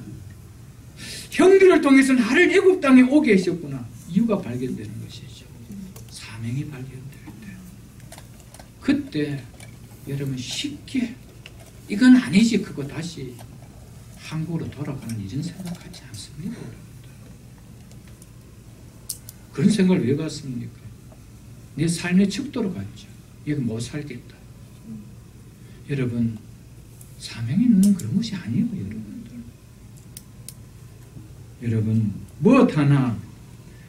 형들을 통해서 나를 애굽 땅에 오게 하셨구나. 이유가 발견되는 것이죠. 사명이 발견될 때. 그때 여러분 쉽게 이건 아니지 그거 다시 한국으로 돌아가는 이런 생각하지 않습니다. 여러분들. 그런 생각을 왜 갖습니까? 내 삶의 척도로 갔죠. 여기 못 살겠다. 여러분, 사명이 있는 그런 것이 아니에요. 여러분, 무엇 하나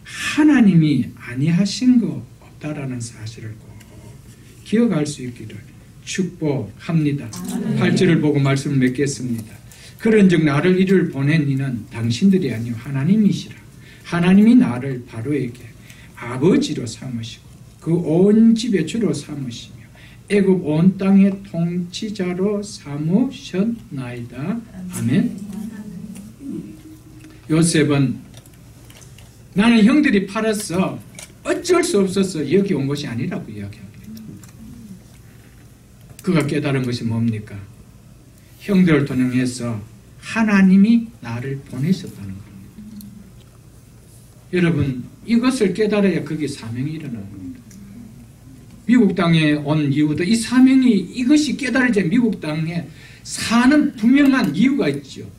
하나님이 아니하신 거 없다라는 사실을 꼭 기억할 수 있기를 축복합니다. 8절을 보고 말씀을 맺겠습니다. 그런즉 나를 이를 보낸 이는 당신들이 아니요 하나님이시라. 하나님이 나를 바로에게 아버지로 삼으시고 그 온 집의 주로 삼으시며 애굽 온 땅의 통치자로 삼으셨나이다. 아멘. 요셉은 나는 형들이 팔아서 어쩔 수 없어서 여기 온 것이 아니라고 이야기합니다. 그가 깨달은 것이 뭡니까? 형들을 통해서 하나님이 나를 보내셨다는 겁니다. 여러분, 이것을 깨달아야 그게 사명이 일어나는 겁니다. 미국 땅에 온 이유도 이 사명이 이것이 깨달아야 미국 땅에 사는 분명한 이유가 있죠.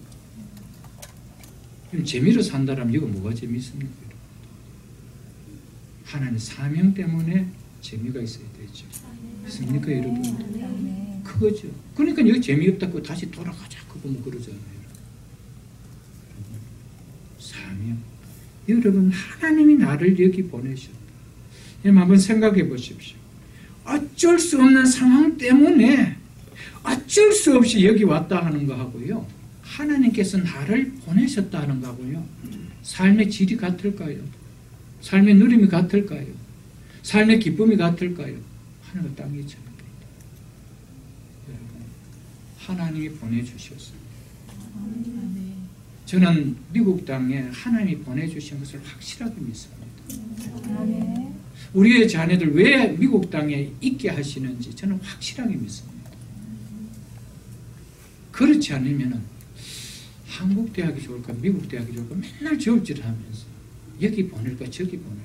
재미로 산다라면 이거 뭐가 재미있습니까? 하나님 사명 때문에 재미가 있어야 되죠. 있습니까, 여러분? 그거죠. 그러니까 여기 재미없다고 다시 돌아가자. 그거 뭐 그러잖아요. 사명. 여러분, 하나님이 나를 여기 보내셨다. 한번 생각해 보십시오. 어쩔 수 없는 상황 때문에 어쩔 수 없이 여기 왔다 하는 거 하고요. 하나님께서 나를 보내셨다 하는 거하고요. 삶의 질이 같을까요? 삶의 누림이 같을까요? 삶의 기쁨이 같을까요? 하늘과 땅이 차이입니다. 여러분, 하나님이 보내주셨습니다. 저는 미국 땅에 하나님이 보내주신 것을 확실하게 믿습니다. 우리의 자녀들 왜 미국 땅에 있게 하시는지 저는 확실하게 믿습니다. 그렇지 않으면 한국 대학이 좋을까 미국 대학이 좋을까 맨날 저울질을 하면서 여기 보낼까 저기 보낼까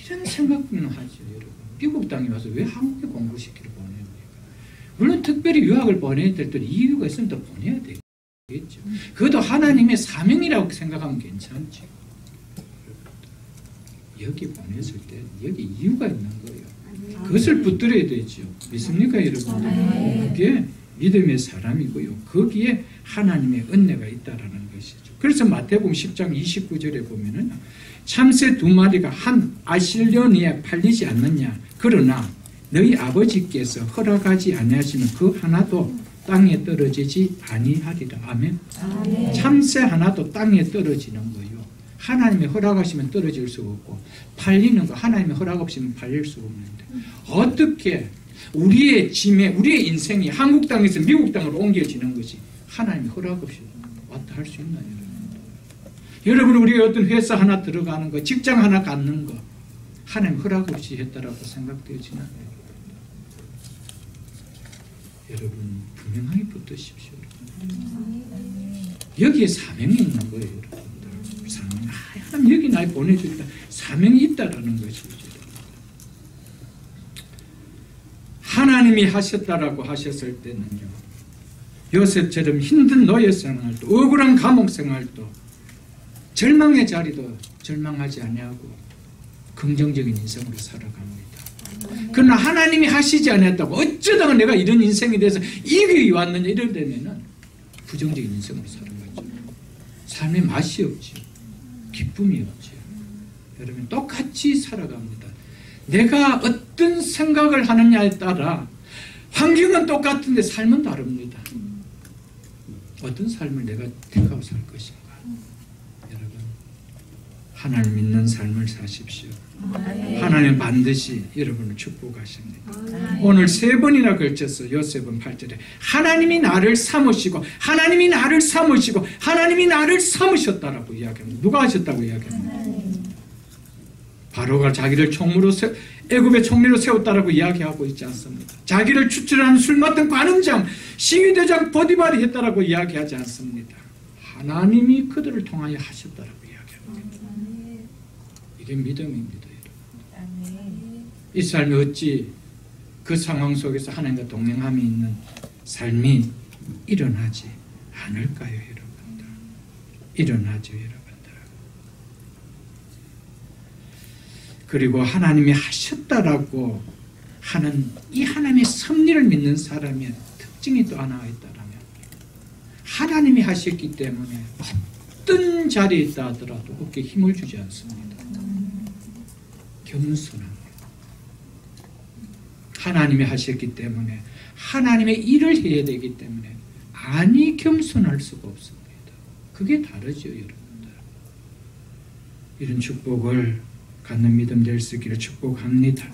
이런 생각만 하죠. 여러분, 미국 땅에 와서 왜 한국에 공부시키러 보냅니까? 물론 특별히 유학을 보내야 될 때는 이유가 있으면 더 보내야 되겠죠. 그것도 하나님의 사명이라고 생각하면 괜찮죠. 여기 보냈을 때 여기 이유가 있는 거예요. 그것을 붙들어야 되죠. 믿습니까, 여러분? 그게 믿음의 사람이고요. 거기에 하나님의 은혜가 있다라는 것이죠. 그래서 마태복음 10장 29절에 보면은 참새 2마리가 한 아실련에 팔리지 않느냐. 그러나 너희 아버지께서 허락하지 아니하시면 그 하나도 땅에 떨어지지 아니하리라. 아멘. 참새 하나도 땅에 떨어지는 거예요. 하나님이 허락하시면 떨어질 수가 없고 팔리는 거 하나님이 허락 없이는 팔릴 수가 없는데 어떻게 우리의 짐에 우리의 인생이 한국 땅에서 미국 땅으로 옮겨지는 것이 하나님이 허락 없이 왔다 할 수 있나요? 여러분, 우리가 어떤 회사 하나 들어가는 거, 직장 하나 갖는 거 하나님 허락 없이 했다라고 생각되어지나요? 여러분, 분명하게 붙드십시오. 여기에 사명이 있는 거예요. 여러분들. 사명이 하나님 여기 날 보내줬다. 사명이 있다라는 것이죠. 하나님이 하셨다라고 하셨을 때는요, 요셉처럼 힘든 노예 생활도, 억울한 감옥 생활도, 절망의 자리도 절망하지 아니하고 긍정적인 인생으로 살아갑니다. 그러나 하나님이 하시지 않았다고 어쩌다가 내가 이런 인생이 돼서 이게 왔느냐 이러려면은 부정적인 인생으로 살아가죠. 삶의 맛이 없죠. 기쁨이 없죠. 여러분 똑같이 살아갑니다. 내가 어떤 생각을 하느냐에 따라 환경은 똑같은데 삶은 다릅니다. 어떤 삶을 내가 택하고 살 것인가. 여러분 하나님 믿는 삶을 사십시오. 하나님 반드시 여러분을 축복하십니다. 오늘 3번이나 걸쳐서 요셉은 8절에 하나님이 나를 삼으시고 하나님이 나를 삼으시고 하나님이 나를 삼으셨다라고 이야기합니다. 누가 하셨다고 이야기합니다. 바로가 자기를 총무로 애굽의 총리로 세웠다라고 이야기하고 있지 않습니다. 자기를 추천하는 술 맡은 관음장 시위대장 보디발이 했다라고 이야기하지 않습니다. 하나님이 그들을 통하여 하셨다라고 이야기합니다. 이게 믿음입니다. 이 삶이 어찌 그 상황 속에서 하나님과 동행함이 있는 삶이 일어나지 않을까요, 여러분들? 일어나죠, 여러분들. 그리고 하나님이 하셨다라고 하는 이 하나님의 섭리를 믿는 사람의 특징이 또 하나가 있다면 하나님이 하셨기 때문에 어떤 자리에 있다 하더라도 어깨에 힘을 주지 않습니다. 겸손합니다. 하나님이 하셨기 때문에 하나님의 일을 해야 되기 때문에 아니 겸손할 수가 없습니다. 그게 다르죠, 여러분들. 이런 축복을 갖는 믿음 될 수 있기를 축복합니다.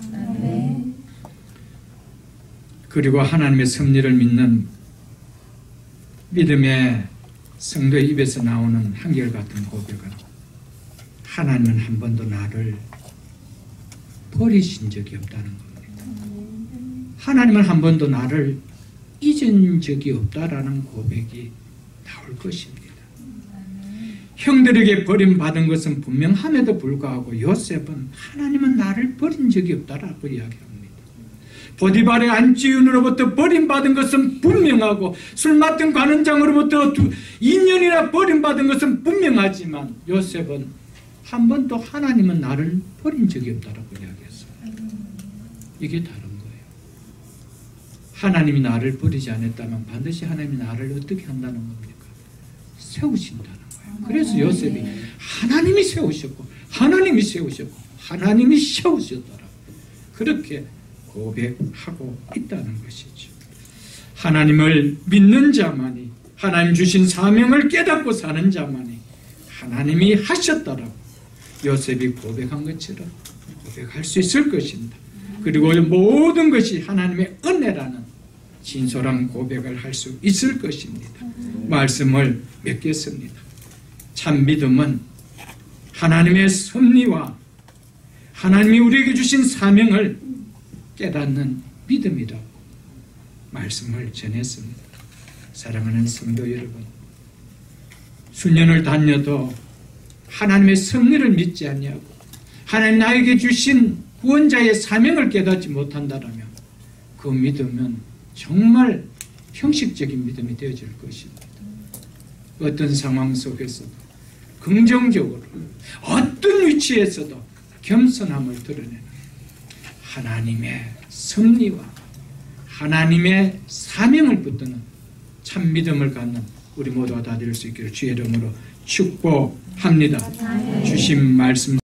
그리고 하나님의 섭리를 믿는 믿음의 성도의 입에서 나오는 한결같은 고백은 하나님은 한 번도 나를 버리신 적이 없다는 겁니다. 하나님은 한 번도 나를 잊은 적이 없다라는 고백이 나올 것입니다. 형들에게 버림받은 것은 분명함에도 불구하고 요셉은 하나님은 나를 버린 적이 없다라고 이야기합니다. 보디발의 안지윤으로부터 버림받은 것은 분명하고 술 맡은 관원장으로부터 2년이나 버림받은 것은 분명하지만 요셉은 한 번도 하나님은 나를 버린 적이 없다라고 이야기했어요. 이게 다른 거예요. 하나님이 나를 버리지 않았다면 반드시 하나님이 나를 어떻게 한다는 겁니까? 세우신다는 거예요. 그래서 요셉이 하나님이 세우셨고 하나님이 세우셨고 하나님이 세우셨더라. 그렇게 고백하고 있다는 것이죠. 하나님을 믿는 자만이 하나님 주신 사명을 깨닫고 사는 자만이 하나님이 하셨다라고 요셉이 고백한 것처럼 고백할 수 있을 것입니다. 그리고 모든 것이 하나님의 은혜라는 진솔한 고백을 할 수 있을 것입니다. 말씀을 맺겠습니다. 참 믿음은 하나님의 섭리와 하나님이 우리에게 주신 사명을 깨닫는 믿음이라고 말씀을 전했습니다. 사랑하는 성도 여러분, 수년을 다녀도 하나님의 섭리를 믿지 아니하고 하나님 나에게 주신 구원자의 사명을 깨닫지 못한다면 그 믿음은 정말 형식적인 믿음이 되어질 것입니다. 어떤 상황 속에서도 긍정적으로 어떤 위치에서도 겸손함을 드러내는 하나님의 섭리와 하나님의 사명을 붙드는 참 믿음을 갖는 우리 모두가 다 될 수 있기를 주의 이름으로 축복합니다. 주신 말씀